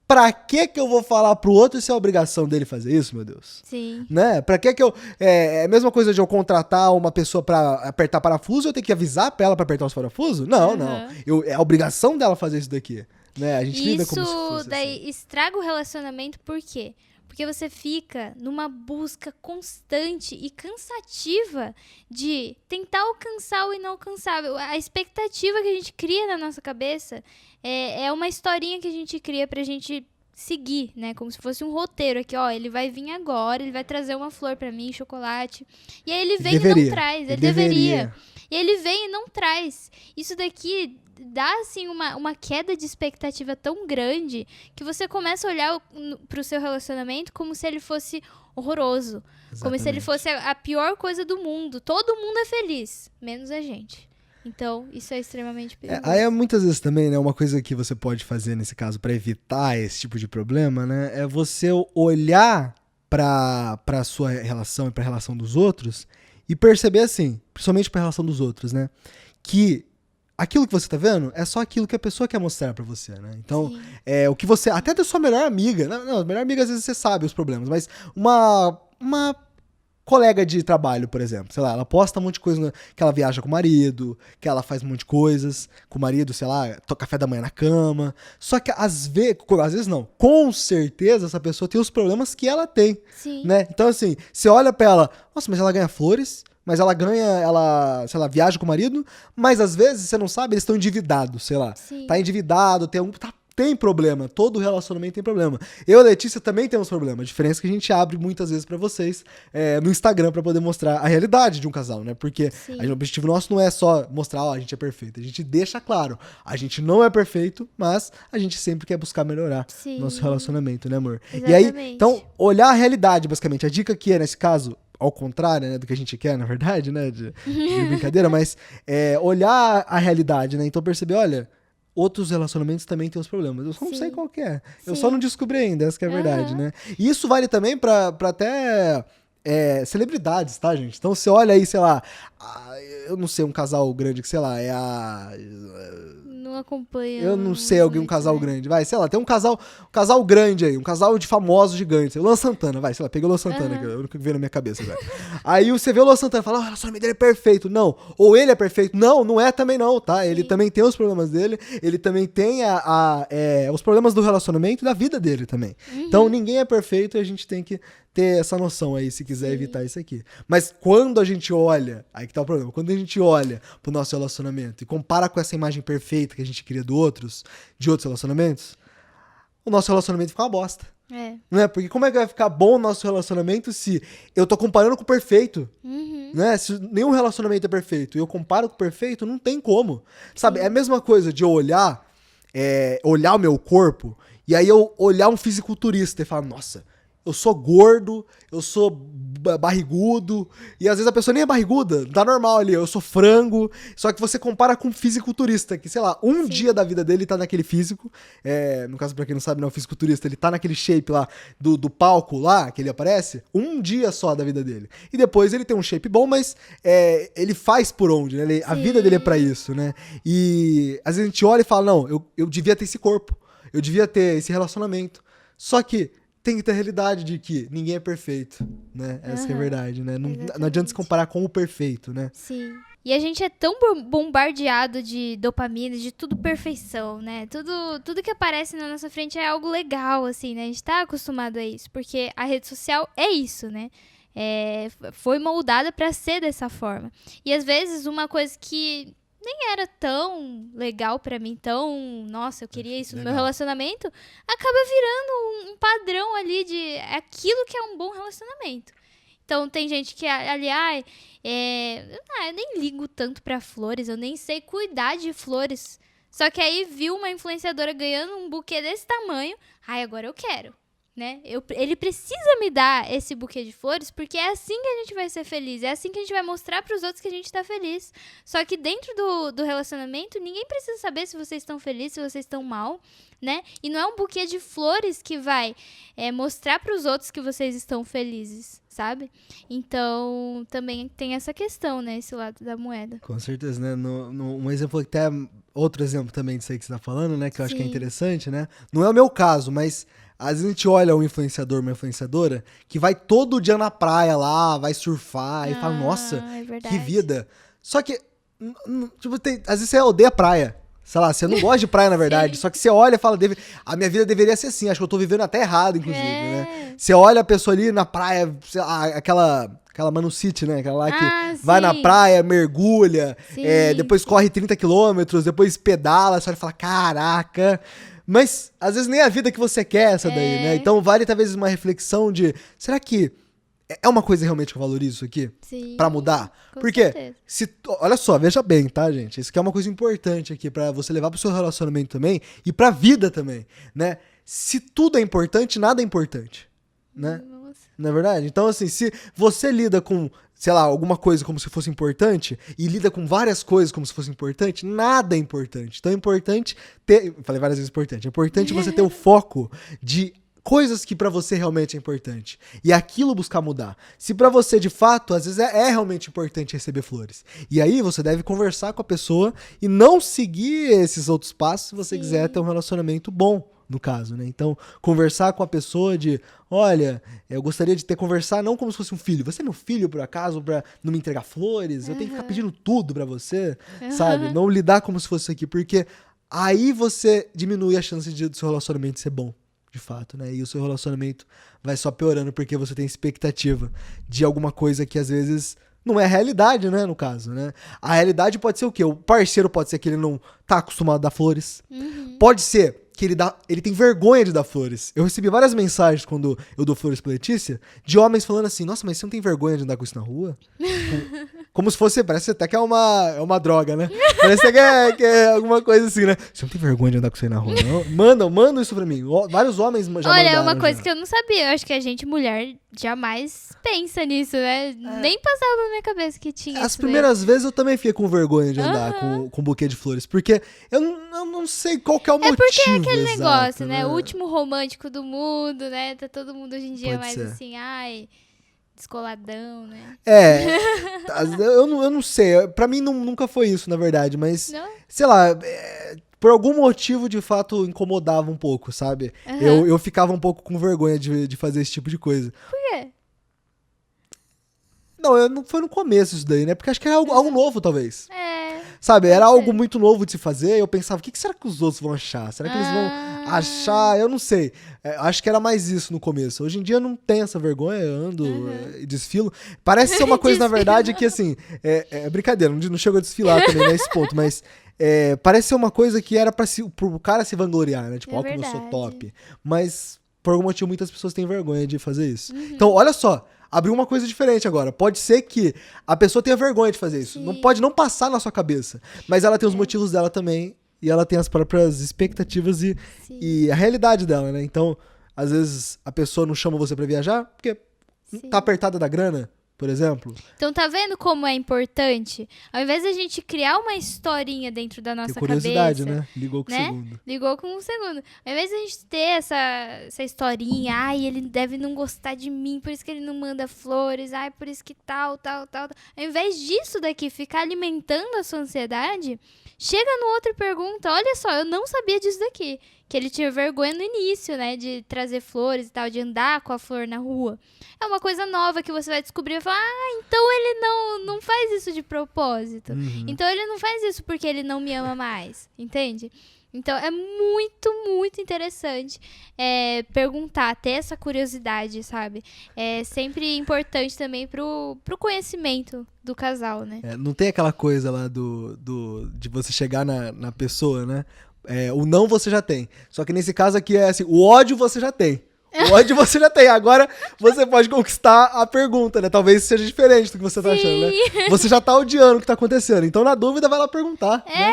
pra que eu vou falar pro outro se é obrigação dele fazer isso, meu Deus? Sim. Né? Pra que eu... É a mesma coisa de eu contratar uma pessoa pra apertar parafuso, eu tenho que avisar pra ela pra apertar os parafusos? Não, não. É a obrigação dela fazer isso daqui. Né? A gente lida como se fosse Isso daí assim. estraga o relacionamento, por quê? Porque você fica numa busca constante e cansativa de tentar alcançar o inalcançável. A expectativa que a gente cria na nossa cabeça é uma historinha que a gente cria pra gente seguir, né? Como se fosse um roteiro aqui, ele vai vir agora, ele vai trazer uma flor pra mim, chocolate. E aí ele vem e não traz. Ele deveria. E ele vem e não traz. Isso daqui dá, assim, uma queda de expectativa tão grande que você começa a olhar pro seu relacionamento como se ele fosse horroroso. Exatamente. Como se ele fosse a pior coisa do mundo. Todo mundo é feliz, menos a gente. Então, isso é extremamente perigoso. Aí, muitas vezes também, né, uma coisa que você pode fazer nesse caso pra evitar esse tipo de problema, né, é você olhar pra sua relação e pra relação dos outros e perceber assim, principalmente pra relação dos outros, né, que aquilo que você tá vendo é só aquilo que a pessoa quer mostrar pra você, né? Então, o que você... Até da sua melhor amiga... Não, melhor amiga às vezes você sabe os problemas, mas uma colega de trabalho, por exemplo, sei lá, ela posta um monte de coisa que ela viaja com o marido, que ela faz um monte de coisas com o marido, sei lá, toma café da manhã na cama. Só que às vezes não, com certeza essa pessoa tem os problemas que ela tem, Sim. né? Então assim, você olha pra ela, nossa, mas ela ganha flores, mas ela sei lá, viaja com o marido, mas às vezes, você não sabe, eles estão endividados, sei lá. Sim. Tá endividado, tem problema, todo relacionamento tem problema. Eu e a Letícia também temos problema. A diferença é que a gente abre muitas vezes pra vocês no Instagram pra poder mostrar a realidade de um casal, né? Porque o objetivo nosso não é só mostrar, ó, a gente é perfeito. A gente deixa claro, a gente não é perfeito, mas a gente sempre quer buscar melhorar nosso relacionamento, né, amor? Exatamente. E aí, então, olhar a realidade, basicamente. A dica aqui é, nesse caso, ao contrário, né, do que a gente quer, na verdade, né, de brincadeira, mas olhar a realidade, né? Então perceber, olha, outros relacionamentos também têm os problemas. Eu só não sei qual que é. Eu só não descobri ainda, essa que é a verdade, né? E isso vale também pra até celebridades, tá, gente? Então você olha aí, sei lá, eu não sei, um casal grande que, sei lá, Não acompanha. eu não sei, um casal grande, vai, sei lá, tem um casal grande aí, um casal de famosos gigantes, o Luan Santana, vai, sei lá, peguei o Luan Santana, que é o único que veio na minha cabeça agora. Aí você vê o Luan Santana e fala, o relacionamento dele é perfeito, não, ou ele é perfeito, não é também não, tá, ele também tem os problemas dele, ele também tem os problemas do relacionamento e da vida dele também. Então ninguém é perfeito e a gente tem que ter essa noção aí, se quiser evitar isso aqui. Mas quando a gente olha, aí que tá o problema, quando a gente olha pro nosso relacionamento e compara com essa imagem perfeita que a gente cria de outros relacionamentos, o nosso relacionamento fica uma bosta. Né? Porque como é que vai ficar bom o nosso relacionamento se eu tô comparando com o perfeito? Né? Se nenhum relacionamento é perfeito e eu comparo com o perfeito, não tem como. Sabe, é a mesma coisa de eu olhar o meu corpo e aí eu olhar um fisiculturista e falar, nossa, eu sou gordo, eu sou barrigudo, e às vezes a pessoa nem é barriguda, tá normal ali, eu sou frango, só que você compara com um fisiculturista, que sei lá, dia da vida dele tá naquele físico, no caso pra quem não sabe, não, o fisiculturista, ele tá naquele shape lá, do palco lá, que ele aparece, um dia só da vida dele, e depois ele tem um shape bom, mas ele faz por onde, né? A vida dele é pra isso, né, e às vezes a gente olha e fala, não, eu devia ter esse corpo, eu devia ter esse relacionamento, só que tem que ter a realidade de que ninguém é perfeito, né? Essa que é a verdade, né? Não adianta se comparar com o perfeito, né? Sim. E a gente é tão bombardeado de dopamina, de tudo perfeição, né? Tudo que aparece na nossa frente é algo legal, assim, né? A gente tá acostumado a isso, porque a rede social é isso, né? Foi moldada pra ser dessa forma. E às vezes uma coisa que nem era tão legal pra mim, nossa, eu queria isso no meu relacionamento, acaba virando um padrão ali de aquilo que é um bom relacionamento. Então tem gente que ali, eu nem ligo tanto pra flores, eu nem sei cuidar de flores. Só que aí viu uma influenciadora ganhando um buquê desse tamanho, agora eu quero. Né? Ele precisa me dar esse buquê de flores porque é assim que a gente vai ser feliz, é assim que a gente vai mostrar pros outros que a gente tá feliz. Só que dentro do relacionamento, ninguém precisa saber se vocês estão felizes, se vocês estão mal, né? E não é um buquê de flores que vai mostrar pros outros que vocês estão felizes, sabe? Então, também tem essa questão, né? Esse lado da moeda. Com certeza, né? Um exemplo até, outro exemplo também disso aí que você tá falando, né? Que eu acho que é interessante, né? Não é o meu caso, mas às vezes a gente olha um influenciador, uma influenciadora, que vai todo dia na praia lá, vai surfar e fala, nossa, que vida. Só que, tipo, às vezes você odeia praia. Sei lá, você não gosta de praia, na verdade. Só que você olha e fala, a minha vida deveria ser assim. Acho que eu tô vivendo até errado, inclusive, né? Você olha a pessoa ali na praia, sei lá, aquela Manu City, né? Aquela lá que vai na praia, mergulha, depois corre 30 quilômetros, depois pedala, você olha e fala, caraca. Mas, às vezes, nem a vida que você quer essa daí, né? Então, vale, talvez, uma reflexão de, será que é uma coisa realmente que eu valorizo isso aqui? Sim. Pra mudar? Porque, olha só, veja bem, tá, gente? Isso aqui é uma coisa importante aqui pra você levar pro seu relacionamento também e pra vida também, né? Se tudo é importante, nada é importante, né? Nossa. Não é verdade? Então, assim, se você lida com, sei lá, alguma coisa como se fosse importante e lida com várias coisas como se fosse importante, nada é importante. Então é importante ter... Falei várias vezes importante. É importante você ter o foco de coisas que pra você realmente é importante. E aquilo buscar mudar. Se pra você, de fato, às vezes é realmente importante receber flores. E aí você deve conversar com a pessoa e não seguir esses outros passos se você quiser ter um relacionamento bom. no caso, né? Então, conversar com a pessoa de, olha, eu gostaria de ter conversar não como se fosse um filho. Você é meu filho, por acaso, pra não me entregar flores? Eu tenho que ficar pedindo tudo pra você, sabe? Não lidar como se fosse isso aqui, porque aí você diminui a chance do seu relacionamento ser bom, de fato, né? E o seu relacionamento vai só piorando porque você tem expectativa de alguma coisa que às vezes não é a realidade, né, no caso, né? A realidade pode ser o quê? O parceiro pode ser que ele não tá acostumado a dar flores. Pode ser que ele tem vergonha de dar flores. Eu recebi várias mensagens quando eu dou flores pra Letícia, de homens falando assim, nossa, mas você não tem vergonha de andar com isso na rua? Como se fosse, parece até que é uma droga, né? Parece que é alguma coisa assim, né? Você não tem vergonha de andar com isso aí na rua, não? Mandam isso pra mim. Vários homens já mandaram. Olha, é uma coisa que eu não sabia. Eu acho que a gente, mulher, jamais pensa nisso, né? Nem passava na minha cabeça que tinha As isso primeiras vezes eu também fiquei com vergonha de andar com um buquê de flores, porque eu não sei qual que é o motivo. Porque é aquele exato, negócio, né? O último romântico do mundo, né? Tá todo mundo hoje em dia Pode mais ser. assim, ai, descoladão, né? Eu não sei. Pra mim nunca foi isso, na verdade, mas, Não? sei lá, por algum motivo, de fato, incomodava um pouco, sabe? Eu ficava um pouco com vergonha de fazer esse tipo de coisa. Por quê? Não foi no começo isso daí, né? Porque acho que era algo novo, talvez. Sabe, pode era algo ser. muito novo de se fazer. Eu pensava, o que será que os outros vão achar? Será que eles vão achar? Eu não sei. Acho que era mais isso no começo. Hoje em dia eu não tenho essa vergonha, eu ando e desfilo. Parece ser uma coisa, na verdade, que assim, é brincadeira, não chego a desfilar também nesse ponto, mas parece ser uma coisa que era pro cara se vangloriar, né? Tipo, É ó, como eu sou verdade. top. Mas, por algum motivo, muitas pessoas têm vergonha de fazer isso. Então, olha só. Abriu uma coisa diferente agora. Pode ser que a pessoa tenha vergonha de fazer isso. Sim. Não pode não passar na sua cabeça. Mas ela tem os motivos dela também. E ela tem as próprias expectativas Sim. e a realidade dela, né? Então, às vezes, a pessoa não chama você pra viajar porque Sim. tá apertada da grana, por exemplo. Então tá vendo como é importante? Ao invés de a gente criar uma historinha dentro da nossa Tem curiosidade, cabeça, né? Ligou com o né? segundo. Ligou com um segundo. Ao invés de a gente ter essa historinha, ai, ele deve não gostar de mim, por isso que ele não manda flores, ai, por isso que tal. Ao invés disso daqui ficar alimentando a sua ansiedade, chega no outro e pergunta, olha só, eu não sabia disso daqui. Que ele tinha vergonha no início, né, de trazer flores e tal, de andar com a flor na rua. É uma coisa nova que você vai descobrir e falar, então ele não faz isso de propósito. Então ele não faz isso porque ele não me ama mais, entende? Então é muito, muito interessante perguntar, ter essa curiosidade, sabe? É sempre importante também pro conhecimento do casal, né? Não tem aquela coisa lá de você chegar na pessoa, né? O não você já tem. Só que nesse caso aqui é assim, o ódio você já tem. O ódio você já tem. Agora você pode conquistar a pergunta, né? Talvez seja diferente do que você tá achando, né? Você já tá odiando o que tá acontecendo. Então, na dúvida, vai lá perguntar. Né?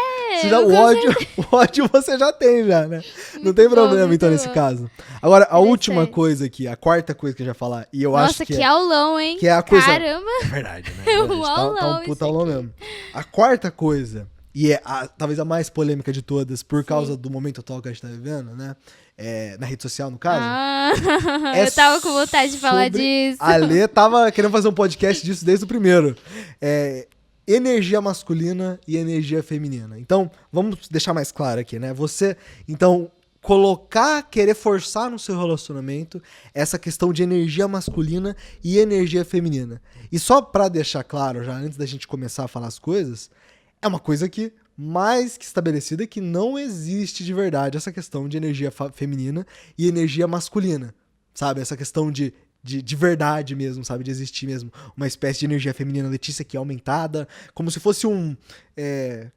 O ódio você já tem, já, né? Não tem problema, então, nesse caso. Agora, a última coisa aqui, a quarta coisa que eu já falar, e eu acho que. Nossa, que aulão, hein? Que é a coisa. Caramba! É verdade, né? É verdade. aulão, tá um puta aulão mesmo. A quarta coisa, e talvez a mais polêmica de todas, por causa do momento atual que a gente tá vivendo, né? Na rede social, no caso. Eu tava com vontade de falar disso. A Lê tava querendo fazer um podcast disso desde o primeiro. Energia masculina e energia feminina. Então, vamos deixar mais claro aqui, né? Você, então, querer forçar no seu relacionamento essa questão de energia masculina e energia feminina. E só pra deixar claro, já antes da gente começar a falar as coisas, é uma coisa que mais que estabelecida que não existe de verdade essa questão de energia feminina e energia masculina, sabe? Essa questão de verdade mesmo, sabe? De existir mesmo uma espécie de energia feminina Letícia que é aumentada, como se fosse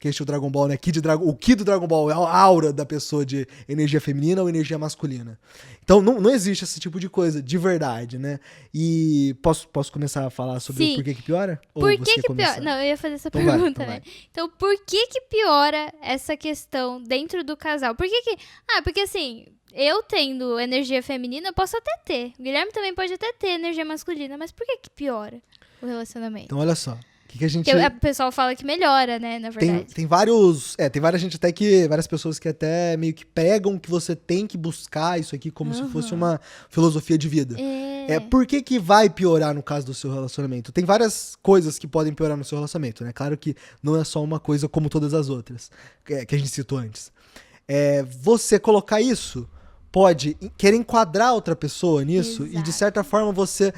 que é o Dragon Ball, né? O Ki do Dragon Ball é a aura da pessoa de energia feminina ou energia masculina. Então não existe esse tipo de coisa de verdade, né? E posso começar a falar sobre por que piora? Por que piora? Não, eu ia fazer essa pergunta, né? Então, por que piora essa questão dentro do casal? Porque assim, eu tendo energia feminina, eu posso até ter. O Guilherme também pode até ter energia masculina, mas por que piora o relacionamento? Então, olha só. Que a gente... Porque o pessoal fala que melhora, né, na verdade. Tem várias pessoas que até meio que pregam que você tem que buscar isso aqui como se fosse uma filosofia de vida. Por que vai piorar no caso do seu relacionamento? Tem várias coisas que podem piorar no seu relacionamento, né? Claro que não é só uma coisa como todas as outras que a gente citou antes. Você colocar isso pode querer enquadrar outra pessoa nisso e, de Exato. certa forma, você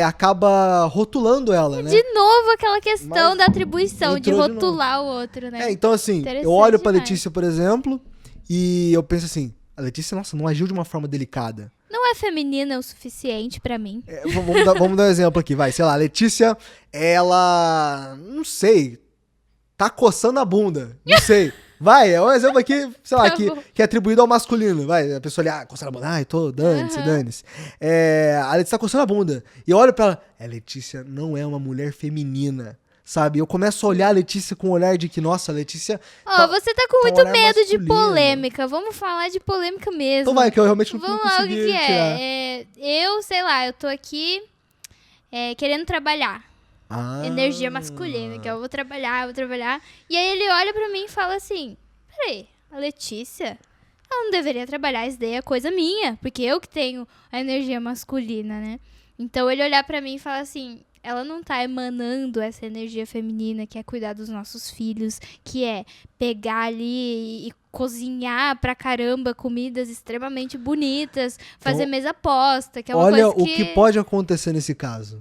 acaba rotulando ela, né? De novo, aquela questão Mas da atribuição, de entrou de rotular o outro, né? Então, assim, Interessante eu olho pra demais. Letícia, por exemplo, e eu penso assim, a Letícia, nossa, não agiu de uma forma delicada. Não é feminina o suficiente pra mim. Vamos dar um exemplo aqui, vai. Sei lá, a Letícia, ela, não sei, tá coçando a bunda. Não sei. Vai, é um exemplo aqui, sei lá, Tá bom. que é atribuído ao masculino. Vai, a pessoa ali, coçando a bunda. Ai, dane-se, Aham. dane-se. A Letícia tá coçando a bunda. E eu olho pra ela, Letícia não é uma mulher feminina, sabe? Eu começo a olhar a Letícia com o olhar de que, nossa, a Letícia... Ó, você tá com um muito olhar medo de masculino. polêmica. Vamos falar de polêmica mesmo. Então vai, que eu realmente não Vamos lá, o consegui que que tirar. Eu, sei lá, eu tô aqui querendo trabalhar. Ah. Energia masculina, que eu vou trabalhar. E aí ele olha pra mim e fala assim, peraí, a Letícia, ela não deveria trabalhar, isso daí é coisa minha, porque eu que tenho a energia masculina, né? Então ele olhar pra mim e falar assim, ela não tá emanando essa energia feminina, que é cuidar dos nossos filhos, que é pegar ali e cozinhar pra caramba comidas extremamente bonitas, fazer mesa posta, que é uma Olha coisa o que pode acontecer nesse caso.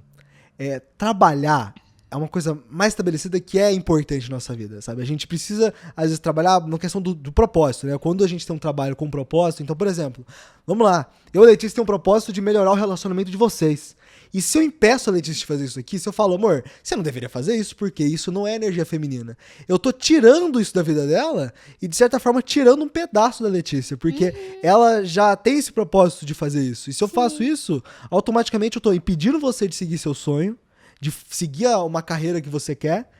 Trabalhar é uma coisa mais estabelecida que é importante na nossa vida, sabe? A gente precisa, às vezes, trabalhar na questão do propósito, né? Quando a gente tem um trabalho com propósito, então, por exemplo, vamos lá, eu e a Letícia tem um propósito de melhorar o relacionamento de vocês. E se eu impeço a Letícia de fazer isso aqui, se eu falo, amor, você não deveria fazer isso porque isso não é energia feminina. Eu tô tirando isso da vida dela e, de certa forma, tirando um pedaço da Letícia, porque ela já tem esse propósito de fazer isso. E se eu faço isso, automaticamente eu tô impedindo você de seguir seu sonho, de seguir uma carreira que você quer,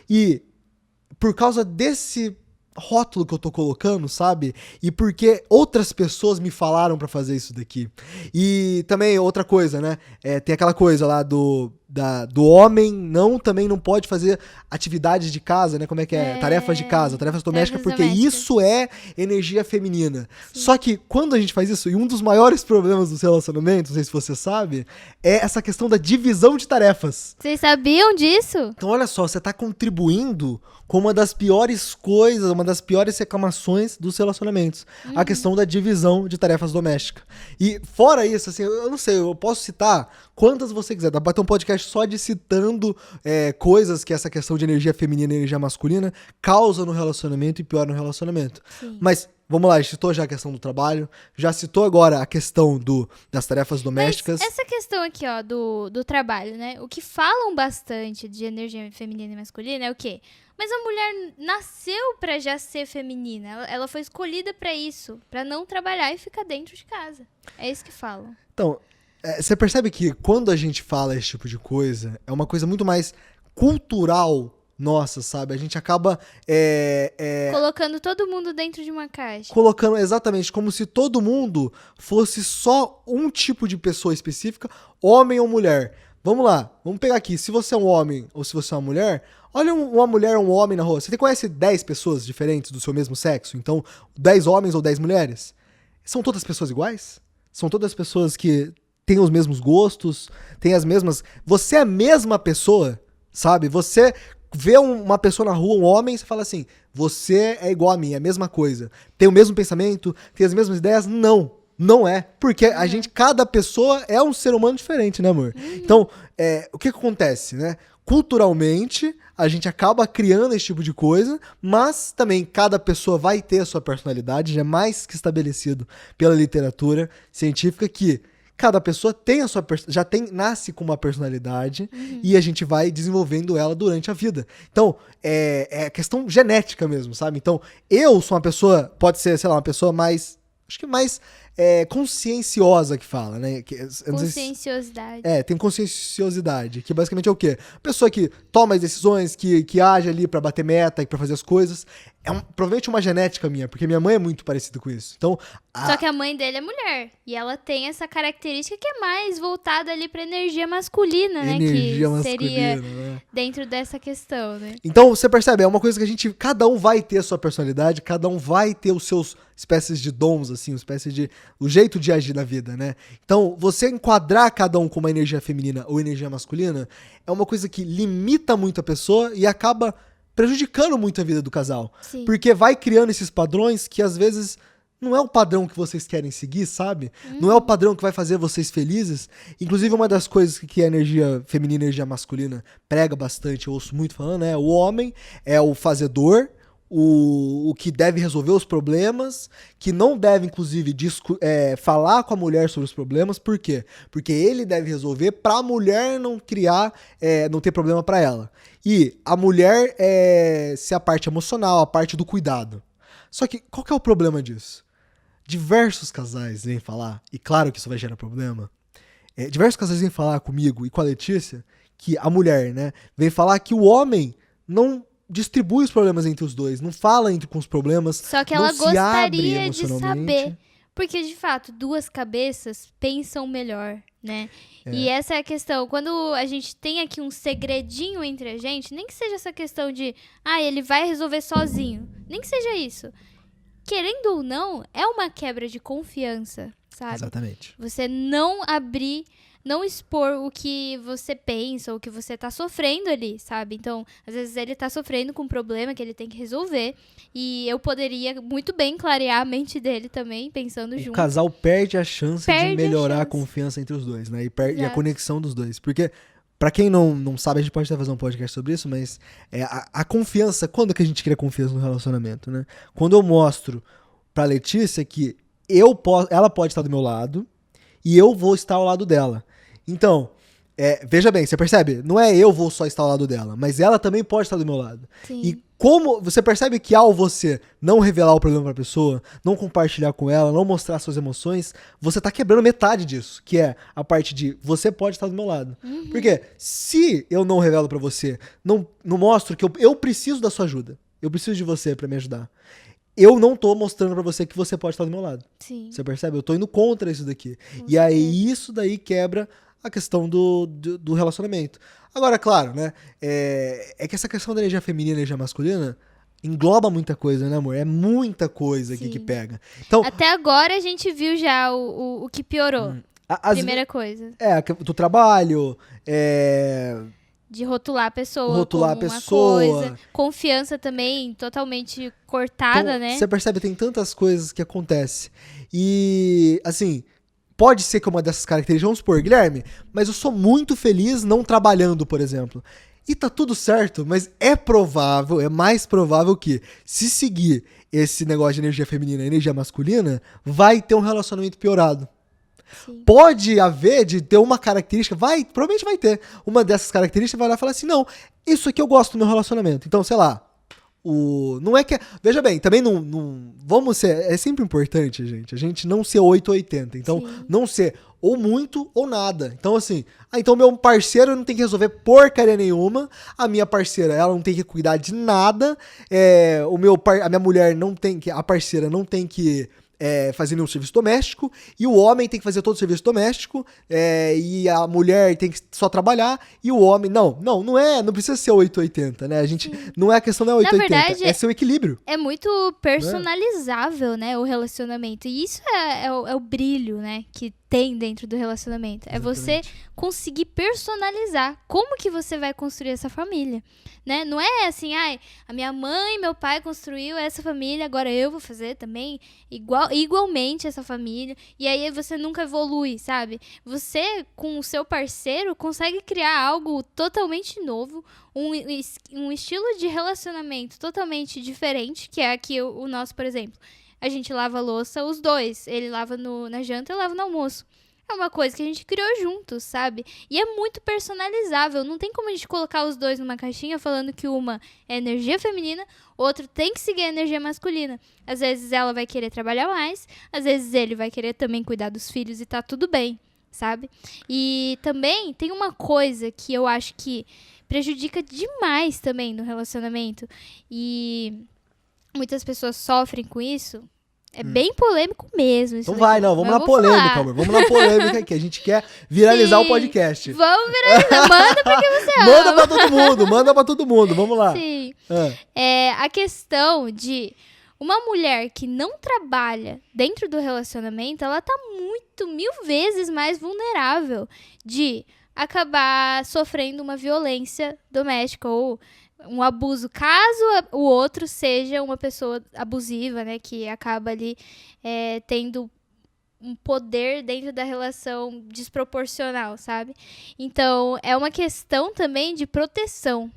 e por causa desse rótulo que eu tô colocando, sabe? E porque outras pessoas me falaram pra fazer isso daqui. E também outra coisa, né? Tem aquela coisa lá do homem também não pode fazer atividades de casa, né? Como é que é? Tarefas de casa, tarefas domésticas, porque domésticas. isso é energia feminina. Só que quando a gente faz isso, e um dos maiores problemas dos relacionamentos, não sei se você sabe, é essa questão da divisão de tarefas. Vocês sabiam disso? Então, olha só, você tá contribuindo com uma das piores coisas, uma das piores reclamações dos relacionamentos. A questão da divisão de tarefas domésticas. E fora isso, assim, eu não sei, eu posso citar quantas você quiser. Dá pra ter um podcast só de citando coisas que essa questão de energia feminina e energia masculina causa no relacionamento e piora no relacionamento. Sim. Mas, vamos lá, a gente citou já a questão do trabalho, já citou agora a questão das tarefas domésticas. Mas essa questão aqui, ó, do trabalho, né? O que falam bastante de energia feminina e masculina é o quê? Mas a mulher nasceu pra já ser feminina. Ela foi escolhida pra isso, pra não trabalhar e ficar dentro de casa. É isso que falam. Então, você percebe que quando a gente fala esse tipo de coisa, é uma coisa muito mais cultural nossa, sabe? A gente acaba Colocando todo mundo dentro de uma caixa. colocando exatamente como se todo mundo fosse só um tipo de pessoa específica, homem ou mulher. Vamos lá, vamos pegar aqui. Se você é um homem ou se você é uma mulher, olha uma mulher ou um homem na rua. Você conhece 10 pessoas diferentes do seu mesmo sexo? Então, 10 homens ou 10 mulheres? São todas pessoas iguais? São todas pessoas que têm os mesmos gostos, têm as mesmas... Você é a mesma pessoa, sabe? Você vê uma pessoa na rua, um homem, e você fala assim, você é igual a mim, é a mesma coisa. Tem o mesmo pensamento, tem as mesmas ideias? Não. Não é. Porque a gente, cada pessoa é um ser humano diferente, né, amor? Então, o que acontece, né? Culturalmente, a gente acaba criando esse tipo de coisa, mas também cada pessoa vai ter a sua personalidade, já é mais que estabelecido pela literatura científica que cada pessoa tem a sua nasce com uma personalidade e a gente vai desenvolvendo ela durante a vida. Então, é questão genética mesmo, sabe? Então, eu sou uma pessoa, pode ser, sei lá, uma pessoa mais, acho que mais conscienciosa que fala, né? Eu não sei se- Conscienciosidade. tem conscienciosidade, que basicamente é o quê? Pessoa que toma as decisões, que age ali pra bater meta e pra fazer as coisas. Provavelmente uma genética minha, porque minha mãe é muito parecida com isso. Então, Só que a mãe dele é mulher. E ela tem essa característica que é mais voltada ali pra energia masculina, né? energia Que masculina, seria né? dentro dessa questão, né? Então, você percebe, é uma coisa que cada um vai ter a sua personalidade, cada um vai ter os seus espécies de dons, assim, o jeito de agir na vida, né? Então, você enquadrar cada um com uma energia feminina ou energia masculina é uma coisa que limita muito a pessoa e acaba prejudicando muito a vida do casal. Sim. Porque vai criando esses padrões que às vezes não é o padrão que vocês querem seguir, sabe? Não é o padrão que vai fazer vocês felizes. Inclusive, uma das coisas que a energia feminina e a energia masculina prega bastante, eu ouço muito falando, o homem é o fazedor, o que deve resolver os problemas, que não deve, inclusive, falar com a mulher sobre os problemas. Por quê? Porque ele deve resolver para a mulher não criar, não ter problema para ela. E a mulher ser a parte emocional, a parte do cuidado. Só que, qual que é o problema disso? Diversos casais vêm falar, e claro que isso vai gerar problema, diversos casais vêm falar comigo e com a Letícia, que a mulher, né, vem falar que o homem não distribui os problemas entre os dois, não fala com os problemas, Só que não ela se abre gostaria de emocionalmente. saber. Porque, de fato, duas cabeças pensam melhor, né? E essa é a questão. Quando a gente tem aqui um segredinho entre a gente, nem que seja essa questão de, ele vai resolver sozinho. Nem que seja isso. Querendo ou não, é uma quebra de confiança, sabe? Exatamente. Você não abrir, não expor o que você pensa, o que você tá sofrendo ali, sabe? Então, às vezes ele tá sofrendo com um problema que ele tem que resolver. E eu poderia muito bem clarear a mente dele também, pensando O junto. casal perde a chance de Perde a melhorar a chance. confiança entre os dois, né? E a Exato. conexão dos dois. Porque, pra quem não sabe, a gente pode até fazer um podcast sobre isso, mas a confiança, quando que a gente cria confiança no relacionamento, né? Quando eu mostro pra Letícia que ela pode estar do meu lado e eu vou estar ao lado dela. Então, veja bem, você percebe? Não é eu vou só estar ao lado dela, mas ela também pode estar do meu lado. Sim. E como você percebe que ao você não revelar o problema pra pessoa, não compartilhar com ela, não mostrar suas emoções, você tá quebrando metade disso, que é a parte de você pode estar do meu lado. Porque se eu não revelo pra você, não mostro que eu preciso da sua ajuda, eu preciso de você pra me ajudar, eu não tô mostrando pra você que você pode estar do meu lado. Sim. Você percebe? Eu tô indo contra isso daqui. Com E aí certeza. isso daí quebra a questão do relacionamento. Agora, claro, né? É que essa questão da energia feminina e energia masculina engloba muita coisa, né, amor? É muita coisa aqui que Sim. pega. Então, Até agora a gente viu já o que piorou. Primeira coisa. do trabalho, De rotular a pessoa Rotular com a uma pessoa. coisa. Confiança também totalmente cortada, então, né? você percebe, tem tantas coisas que acontecem. E, assim, pode ser que uma dessas características, vamos supor, Guilherme, mas eu sou muito feliz não trabalhando, por exemplo. E tá tudo certo, mas é mais provável que, se seguir esse negócio de energia feminina e energia masculina, vai ter um relacionamento piorado. Sim. Pode haver de ter uma característica, provavelmente vai ter. Uma dessas características vai lá e falar assim, não, isso aqui eu gosto do meu relacionamento. Então, sei lá, não é que... Veja bem, também não vamos ser... É sempre importante, gente, a gente não ser 880. Então, Sim. não ser ou muito ou nada. Então, assim, então meu parceiro não tem que resolver porcaria nenhuma, a minha parceira, ela não tem que cuidar de nada, a minha mulher não tem que... A parceira não tem que... fazer nenhum serviço doméstico, e o homem tem que fazer todo o serviço doméstico, e a mulher tem que só trabalhar, e o homem... Não precisa ser 880, né? Não é a questão, não é 880, verdade, é seu equilíbrio. É muito personalizável, né, o relacionamento. E isso é o brilho, né, que tem dentro do relacionamento. É você conseguir personalizar como que você vai construir essa família, né? Não é assim, a minha mãe e meu pai construiu essa família, agora eu vou fazer também igualmente essa família. E aí você nunca evolui, sabe? Você, com o seu parceiro, consegue criar algo totalmente novo, um estilo de relacionamento totalmente diferente, que é aqui o nosso, por exemplo. A gente lava a louça os dois. Ele lava na janta e eu lavo no almoço. É uma coisa que a gente criou juntos, sabe? E é muito personalizável. Não tem como a gente colocar os dois numa caixinha falando que uma é energia feminina, outro tem que seguir a energia masculina. Às vezes ela vai querer trabalhar mais, às vezes ele vai querer também cuidar dos filhos e tá tudo bem, sabe? E também tem uma coisa que eu acho que prejudica demais também no relacionamento. E muitas pessoas sofrem com isso. É bem polêmico mesmo isso. Então vamos na polêmica, amor. Vamos na polêmica aqui. A gente quer viralizar o podcast. Vamos viralizar. Manda porque você ama. Manda pra todo mundo. Vamos lá. Sim. A questão de uma mulher que não trabalha dentro do relacionamento, ela tá muito, 1000 vezes mais vulnerável de acabar sofrendo uma violência doméstica ou um abuso, caso o outro seja uma pessoa abusiva, né? Que acaba ali tendo um poder dentro da relação desproporcional, sabe? Então, é uma questão também de proteção,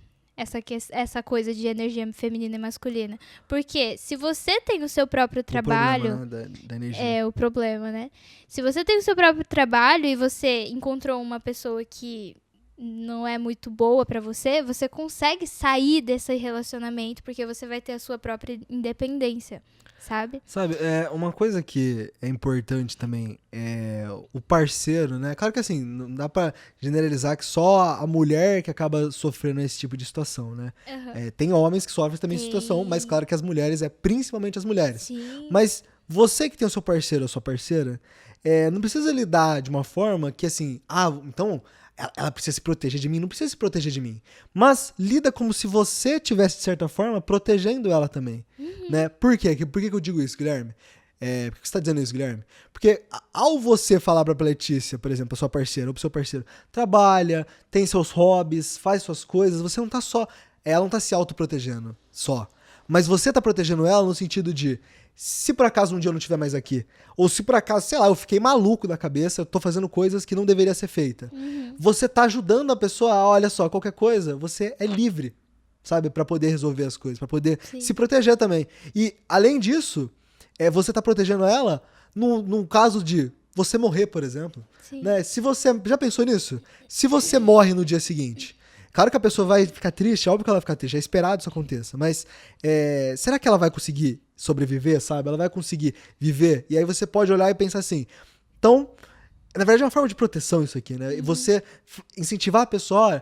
essa coisa de energia feminina e masculina. Porque se você tem o seu próprio trabalho... O problema, né, da energia. É o problema, né? Se você tem o seu próprio trabalho e você encontrou uma pessoa que não é muito boa pra você, você consegue sair desse relacionamento porque você vai ter a sua própria independência, sabe? Sabe, uma coisa que é importante também é o parceiro, né? Claro que assim, não dá pra generalizar que só a mulher que acaba sofrendo esse tipo de situação, né? Uhum. Tem homens que sofrem também essa Tem. situação, mas claro que as mulheres, principalmente as mulheres. Sim. Mas você que tem o seu parceiro ou sua parceira, não precisa lidar de uma forma que assim, então ela precisa se proteger de mim, não precisa se proteger de mim. Mas lida como se você tivesse, de certa forma, protegendo ela também. Né? Por quê? Por que eu digo isso, Guilherme? Por que você tá dizendo isso, Guilherme? Porque ao você falar pra Letícia, por exemplo, a sua parceira ou pro seu parceiro, trabalha, tem seus hobbies, faz suas coisas, você não tá só... Ela não tá se autoprotegendo só. Mas você tá protegendo ela no sentido de, se por acaso um dia eu não estiver mais aqui, ou se por acaso, sei lá, eu fiquei maluco da cabeça, eu tô fazendo coisas que não deveria ser feita. Você tá ajudando a pessoa olha só, qualquer coisa, você é livre, sabe? Pra poder resolver as coisas, pra poder se proteger também. E, além disso, você tá protegendo ela num caso de você morrer, por exemplo. Né? Se você... Já pensou nisso? Se você morre no dia seguinte... Claro que a pessoa vai ficar triste, é óbvio que ela vai ficar triste, é esperado isso aconteça, mas será que ela vai conseguir sobreviver, sabe? Ela vai conseguir viver? E aí você pode olhar e pensar assim, então, na verdade é uma forma de proteção isso aqui, né? E você incentivar a pessoa,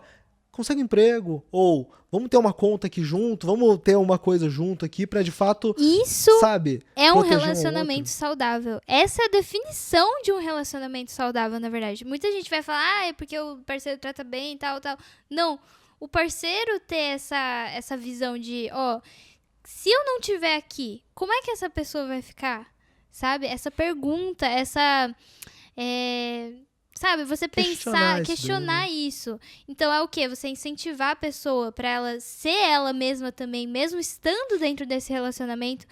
consegue um emprego, ou vamos ter uma conta aqui junto, vamos ter uma coisa junto aqui pra de fato, isso sabe? É um proteger relacionamento saudável. Essa é a definição de um relacionamento saudável, na verdade. Muita gente vai falar, é porque o parceiro trata bem e tal, tal. Não, o parceiro ter essa visão de, se eu não estiver aqui, como é que essa pessoa vai ficar? Sabe? Essa pergunta, sabe, você questionar isso. Então é o quê? Você incentivar a pessoa pra ela ser ela mesma também, mesmo estando dentro desse relacionamento.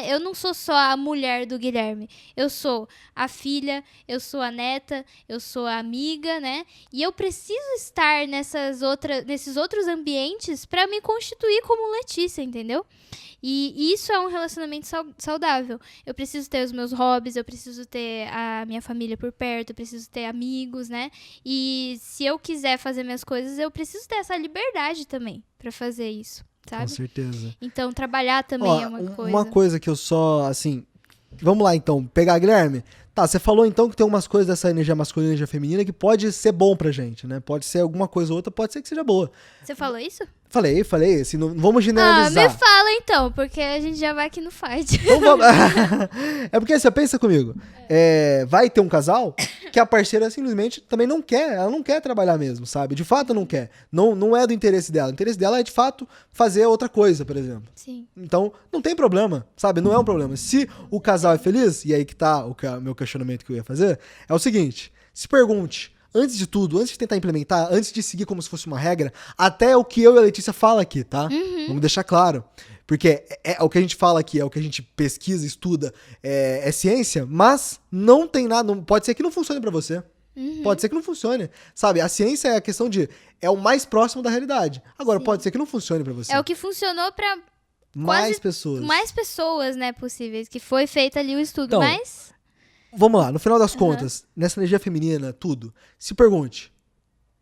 Eu não sou só a mulher do Guilherme. Eu sou a filha, eu sou a neta, eu sou a amiga, né? E eu preciso estar nesses outros ambientes pra me constituir como Letícia, entendeu? E isso é um relacionamento saudável. Eu preciso ter os meus hobbies, eu preciso ter a minha família por perto, eu preciso ter amigos, né? E se eu quiser fazer minhas coisas, eu preciso ter essa liberdade também pra fazer isso, sabe? Com certeza. Então, trabalhar também é uma coisa. Uma coisa que eu só, assim... Vamos lá, então. Pegar, Guilherme. Tá, você falou, então, que tem umas coisas dessa energia masculina e energia feminina que pode ser bom pra gente, né? Pode ser alguma coisa ou outra, pode ser que seja boa. Você falou isso? Falei, assim, não vamos generalizar. Me fala então, porque a gente já vai aqui no fight. Então vamos... É porque você pensa comigo, vai ter um casal que a parceira simplesmente também não quer, ela não quer trabalhar mesmo, sabe? De fato não quer, não é do interesse dela. O interesse dela é de fato fazer outra coisa, por exemplo. Sim. Então não tem problema, sabe? Não é um problema. Se o casal é feliz, e aí que tá o meu questionamento que eu ia fazer, é o seguinte, se pergunte, antes de tudo, antes de tentar implementar, antes de seguir como se fosse uma regra, até o que eu e a Letícia fala aqui, tá? Vamos deixar claro. Porque o que a gente fala aqui, é o que a gente pesquisa, estuda, é ciência, mas não tem nada, pode ser que não funcione pra você. Pode ser que não funcione, sabe? A ciência é a questão é o mais próximo da realidade. Agora, pode ser que não funcione pra você. É o que funcionou pra mais pessoas. Mais pessoas, né, possíveis, que foi feito ali o estudo, então, mas... Vamos lá, no final das contas, nessa energia feminina, tudo, se pergunte,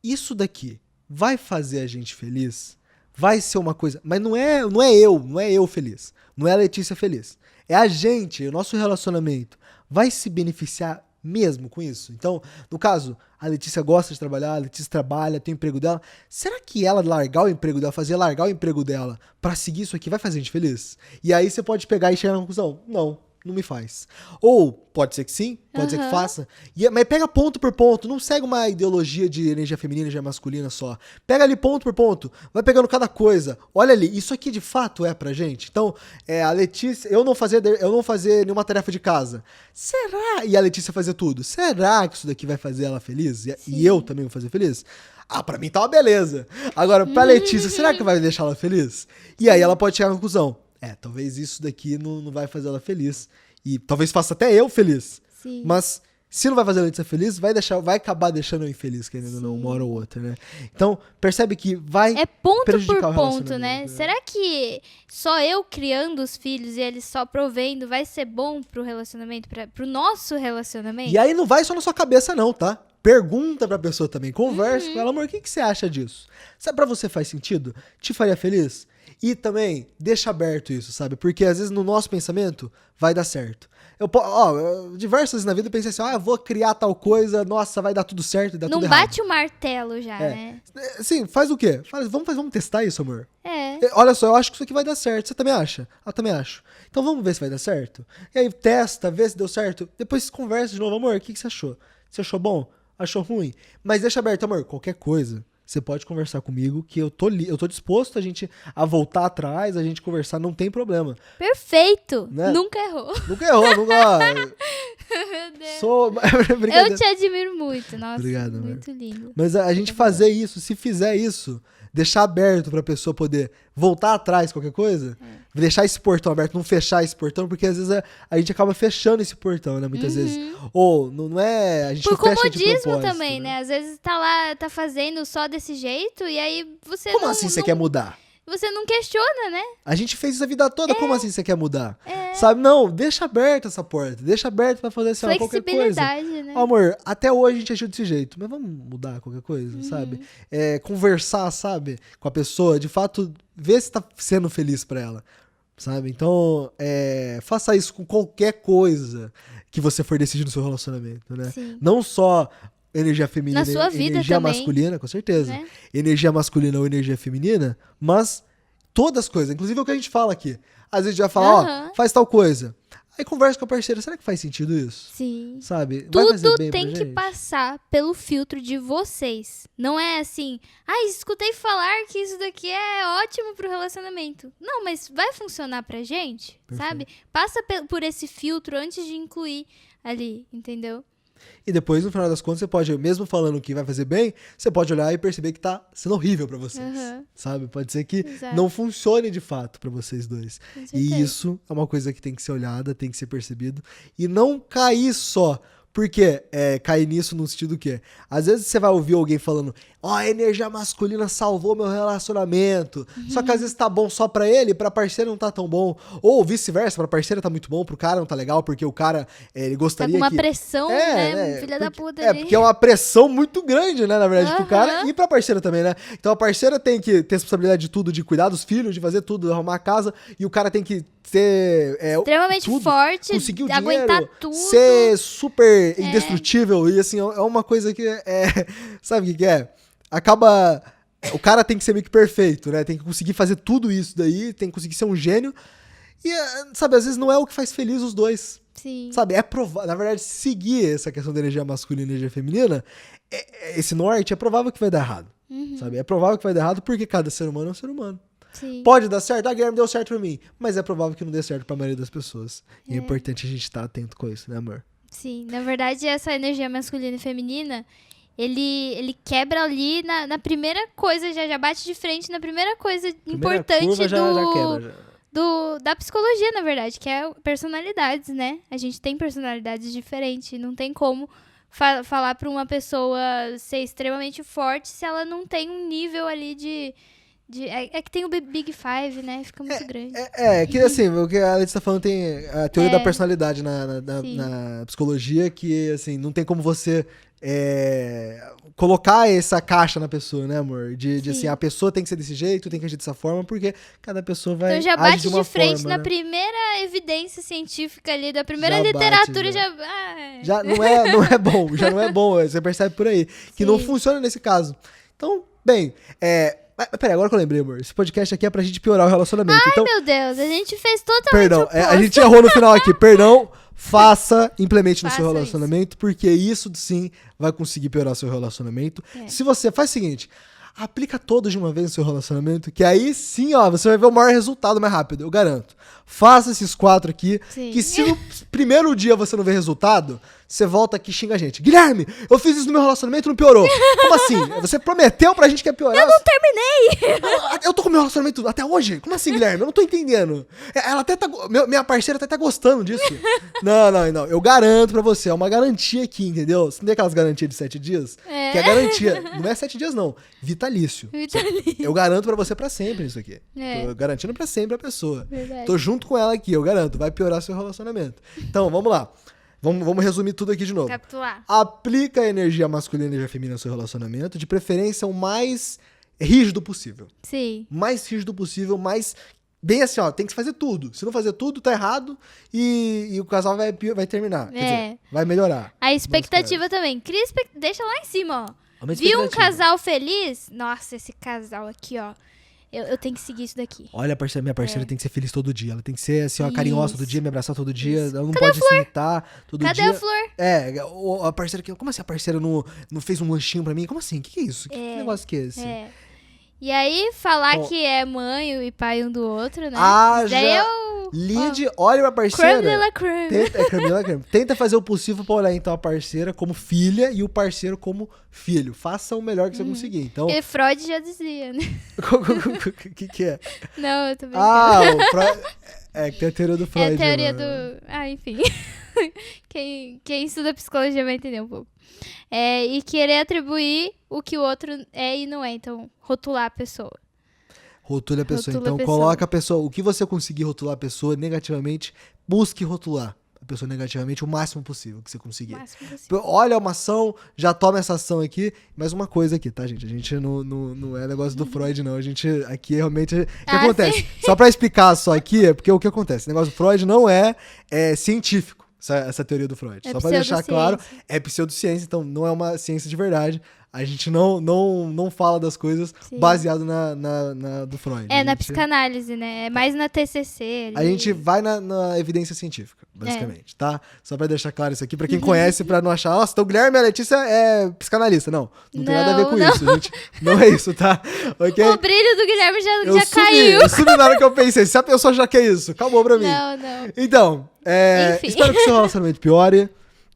isso daqui vai fazer a gente feliz? Vai ser uma coisa... Mas não é eu feliz, não é a Letícia feliz. É a gente, o nosso relacionamento, vai se beneficiar mesmo com isso? Então, no caso, a Letícia gosta de trabalhar, a Letícia trabalha, tem o emprego dela. Será que ela largar o emprego dela, fazer largar o emprego dela pra seguir isso aqui vai fazer a gente feliz? E aí você pode pegar e chegar na conclusão, não me faz. Ou, pode ser que sim, pode ser que faça. Mas pega ponto por ponto, não segue uma ideologia de energia feminina e energia masculina só. Pega ali ponto por ponto, vai pegando cada coisa. Olha ali, isso aqui de fato é pra gente? Então, a Letícia, eu não fazer nenhuma tarefa de casa. Será? E a Letícia fazer tudo. Será que isso daqui vai fazer ela feliz? E eu também vou fazer feliz? Ah, pra mim tá uma beleza. Agora, pra Letícia, será que vai deixar ela feliz? E aí ela pode chegar à conclusão. Talvez isso daqui não vai fazer ela feliz. E talvez faça até eu feliz. Sim. Mas se não vai fazer a Letícia feliz, vai acabar deixando eu infeliz, querendo ou não, uma hora ou outra, né? Então, percebe que vai ponto prejudicar por o ponto, né? relacionamento, Será que só eu criando os filhos e eles só provendo vai ser bom pro relacionamento, pro nosso relacionamento? E aí não vai só na sua cabeça não, tá? Pergunta pra pessoa também, conversa com ela, amor, o que você acha disso? Sabe, pra você faz sentido? Te faria feliz? E também, deixa aberto isso, sabe? Porque às vezes no nosso pensamento vai dar certo. Diversas vezes na vida eu pensei assim, eu vou criar tal coisa, nossa, vai dar tudo certo e dá tudo errado. Não bate o martelo já, né? Sim, faz o quê? Vamos testar isso, amor? É. Olha só, eu acho que isso aqui vai dar certo. Você também acha? Eu também acho. Então vamos ver se vai dar certo? E aí testa, vê se deu certo. Depois conversa de novo, amor, o que você achou? Você achou bom? Achou ruim? Mas deixa aberto, amor, qualquer coisa, você pode conversar comigo, que eu tô disposto a voltar atrás, a gente conversar, não tem problema. Perfeito! Né? Nunca errou. Nunca errou, nunca... Meu Deus. Brincadeira. Eu te admiro muito, nossa. Obrigado, amor. Muito lindo. Mas a gente fazer isso, se fizer isso, deixar aberto pra pessoa poder voltar atrás, qualquer coisa, deixar esse portão aberto, não fechar esse portão, porque às vezes a gente acaba fechando esse portão, né? Muitas vezes. Ou não é. A gente Por não fecha de comodismo propósito, também, né? né? Às vezes tá lá, tá fazendo só desse jeito, e aí você Como assim você quer mudar? Você não questiona, né? A gente fez isso a vida toda, como assim você quer mudar? Sabe? Não, deixa aberta essa porta, deixa aberto pra fazer assim, qualquer coisa. Flexibilidade, né? Amor, até hoje a gente agiu desse jeito, mas vamos mudar qualquer coisa, sabe? Conversar, sabe, com a pessoa, de fato, ver se tá sendo feliz pra ela, sabe? Então, faça isso com qualquer coisa que você for decidir no seu relacionamento, né? Sim. Não só energia feminina Na sua vida energia também, masculina, com certeza. né? Energia masculina ou energia feminina, mas todas as coisas, inclusive o que a gente fala aqui. Às vezes a gente vai falar, faz tal coisa. Aí conversa com a parceira, será que faz sentido isso? Sim. Sabe? Vai fazer Tudo bem pra tem que gente? passar pelo filtro de vocês. Não é assim, escutei falar que isso daqui é ótimo pro relacionamento. Não, mas vai funcionar pra gente, sabe? Passa por esse filtro antes de incluir ali, entendeu? E depois, no final das contas, você pode, mesmo falando que vai fazer bem, você pode olhar e perceber que tá sendo horrível pra vocês. Sabe? Pode ser que Exato. não funcione de fato pra vocês dois. Com certeza. E isso é uma coisa que tem que ser olhada, tem que ser percebido. E não cair só. Porque cair nisso no sentido que às vezes você vai ouvir alguém falando, a energia masculina salvou meu relacionamento. Só que às vezes tá bom só pra ele, pra parceira não tá tão bom. Ou vice-versa, pra parceira tá muito bom, pro cara não tá legal, porque o cara, ele Tá gostaria com uma que... pressão, né? Filha da puta ali. porque é uma pressão muito grande, né, na verdade, pro cara e pra parceira também, né? Então a parceira tem que ter responsabilidade de tudo, de cuidar dos filhos, de fazer tudo, de arrumar a casa, e o cara tem que ser... extremamente tudo, forte, conseguir o aguentar dinheiro, tudo. ser super indestrutível, e assim, é uma coisa que sabe o que é? Acaba... O cara tem que ser meio que perfeito, né? Tem que conseguir fazer tudo isso daí, tem que conseguir ser um gênio. E, sabe, às vezes não é o que faz feliz os dois. Sim. Sabe, na verdade, seguir essa questão da energia masculina e energia feminina, esse norte, é provável que vai dar errado. Sabe? É provável que vai dar errado porque cada ser humano é um ser humano. Sim. Pode dar certo, Guilherme, deu certo pra mim. Mas é provável que não dê certo pra maioria das pessoas. E é importante a gente estar atento com isso, né, amor? Sim, na verdade, essa energia masculina e feminina, ele quebra ali na primeira coisa, já bate de frente na primeira coisa importante curva já quebra, da psicologia, na verdade, que é personalidades, né? A gente tem personalidades diferentes, não tem como falar pra uma pessoa ser extremamente forte se ela não tem um nível ali de é que tem o Big Five, né? Fica muito grande. Que assim, o que a Letícia tá falando tem a teoria da personalidade na psicologia, que assim, não tem como você colocar essa caixa na pessoa, né, amor? De assim, a pessoa tem que ser desse jeito, tem que agir dessa forma, porque cada pessoa vai então já agir bate de uma frente forma, na né? primeira evidência científica ali, da primeira Já literatura, bate, já... Já não é bom, já não é bom, você percebe por aí, que não Sim. funciona nesse caso. Então, bem, Mas peraí, agora que eu lembrei, amor. Esse podcast aqui é pra gente piorar o relacionamento. Ai, Então, meu Deus, a gente fez totalmente perdão, oposto. a gente errou no final aqui. Perdão, implemente no seu Faça relacionamento, porque isso sim vai conseguir piorar seu relacionamento. É. Se você faz o seguinte, aplica todos de uma vez no seu relacionamento, que aí sim, ó, você vai ver o maior resultado mais rápido, eu garanto. Faça esses 4 aqui, Sim. que se no primeiro dia você não ver resultado, você volta aqui e xinga a gente. Guilherme, eu fiz isso no meu relacionamento e não piorou. Como assim? Você prometeu pra gente que ia piorar. Eu não terminei! Eu tô com meu relacionamento até hoje? Como assim, Guilherme? Eu não tô entendendo. Ela até tá. Minha parceira até tá gostando disso. Não. Eu garanto pra você. É uma garantia aqui, entendeu? Você não tem aquelas garantias de 7 dias? É. Que é garantia. Não é 7 dias, não. Vitalício. Eu garanto pra você pra sempre isso aqui. É. Tô garantindo pra sempre a pessoa. Verdade. Tô junto com ela aqui, eu garanto. Vai piorar seu relacionamento. Então, vamos lá. Vamos resumir tudo aqui de novo. Capitular. Aplica a energia masculina e a energia feminina no seu relacionamento, de preferência o mais rígido possível. Sim. Mais rígido possível, mais... Bem assim, ó, tem que fazer tudo. Se não fazer tudo, tá errado e o casal vai terminar. Quer dizer, vai melhorar. A expectativa também. Deixa lá em cima, ó. Uma Viu um expectativa. casal feliz? Nossa, esse casal aqui, ó. Eu tenho que seguir isso daqui. Olha, minha parceira tem que ser feliz todo dia. Ela tem que ser assim, ó, carinhosa todo Isso. dia, me abraçar todo dia. Isso. Ela não pode se irritar todo Cadê dia. a flor? A parceira que. Como assim a parceira não fez um lanchinho pra mim? Como assim? Que é isso? Que negócio que é esse? É. E aí, falar Ó. que é mãe e pai um do outro, né? Ah, Daí já. eu... Lide, olha pra Creme parceira. de la creme. Creme de la creme. Tenta fazer o possível pra olhar então a parceira como filha e o parceiro como filho. Faça o melhor que você conseguir. Então, E Freud já dizia, né? o que é? Não, eu tô brincando. Ah, o Freud. É que tem a teoria do Freud. É a teoria né? do... Ah, enfim. Quem estuda psicologia vai entender um pouco. E querer atribuir o que o outro é e não é. Então, rotular a pessoa. Rotule a pessoa. Rotula Então, a pessoa. coloca a pessoa. O que você conseguir rotular a pessoa negativamente, busque rotular a pessoa negativamente o máximo possível que você conseguir. O máximo possível. Olha uma ação, já toma essa ação aqui. Mais uma coisa aqui, tá, gente? A gente não é negócio do Freud, não. A gente aqui realmente... O que acontece? Sim. Só pra explicar só aqui, é porque o que acontece? O negócio do Freud não é científico, essa teoria do Freud. É Só pra deixar claro, pseudociência. é pseudociência, então não é uma ciência de verdade. A gente não fala das coisas Sim. baseado na do Freud. Na A gente- psicanálise, né? É mais na TCC. a ali. gente vai na evidência científica, basicamente, tá? Só pra deixar claro isso aqui, pra quem conhece, pra não achar, nossa, então o Guilherme e a Letícia é psicanalista. Não tem nada a ver com Não. isso, gente. Não é isso, tá? Ok? O brilho do Guilherme já Eu caiu. eu subi na hora que eu pensei, se a pessoa já quer isso, acabou pra mim. Não. Então, Enfim. espero que o seu relacionamento piore.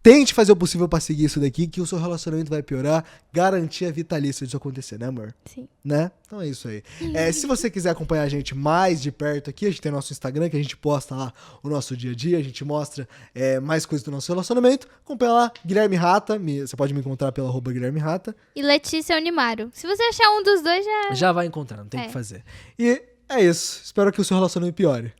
Tente fazer o possível pra seguir isso daqui, que o seu relacionamento vai piorar. Garantia vitalícia disso acontecer, né, amor? Sim. Né? Então é isso aí. Se você quiser acompanhar a gente mais de perto aqui, a gente tem nosso Instagram, que a gente posta lá o nosso dia a dia, a gente mostra mais coisas do nosso relacionamento. Acompanha lá, Guilherme Rata, você pode me encontrar pela @Guilherme Rata. E Letícia Unimaro. Se você achar um dos dois, já... Já vai encontrar, não tem o É. que fazer. E é isso. Espero que o seu relacionamento piore.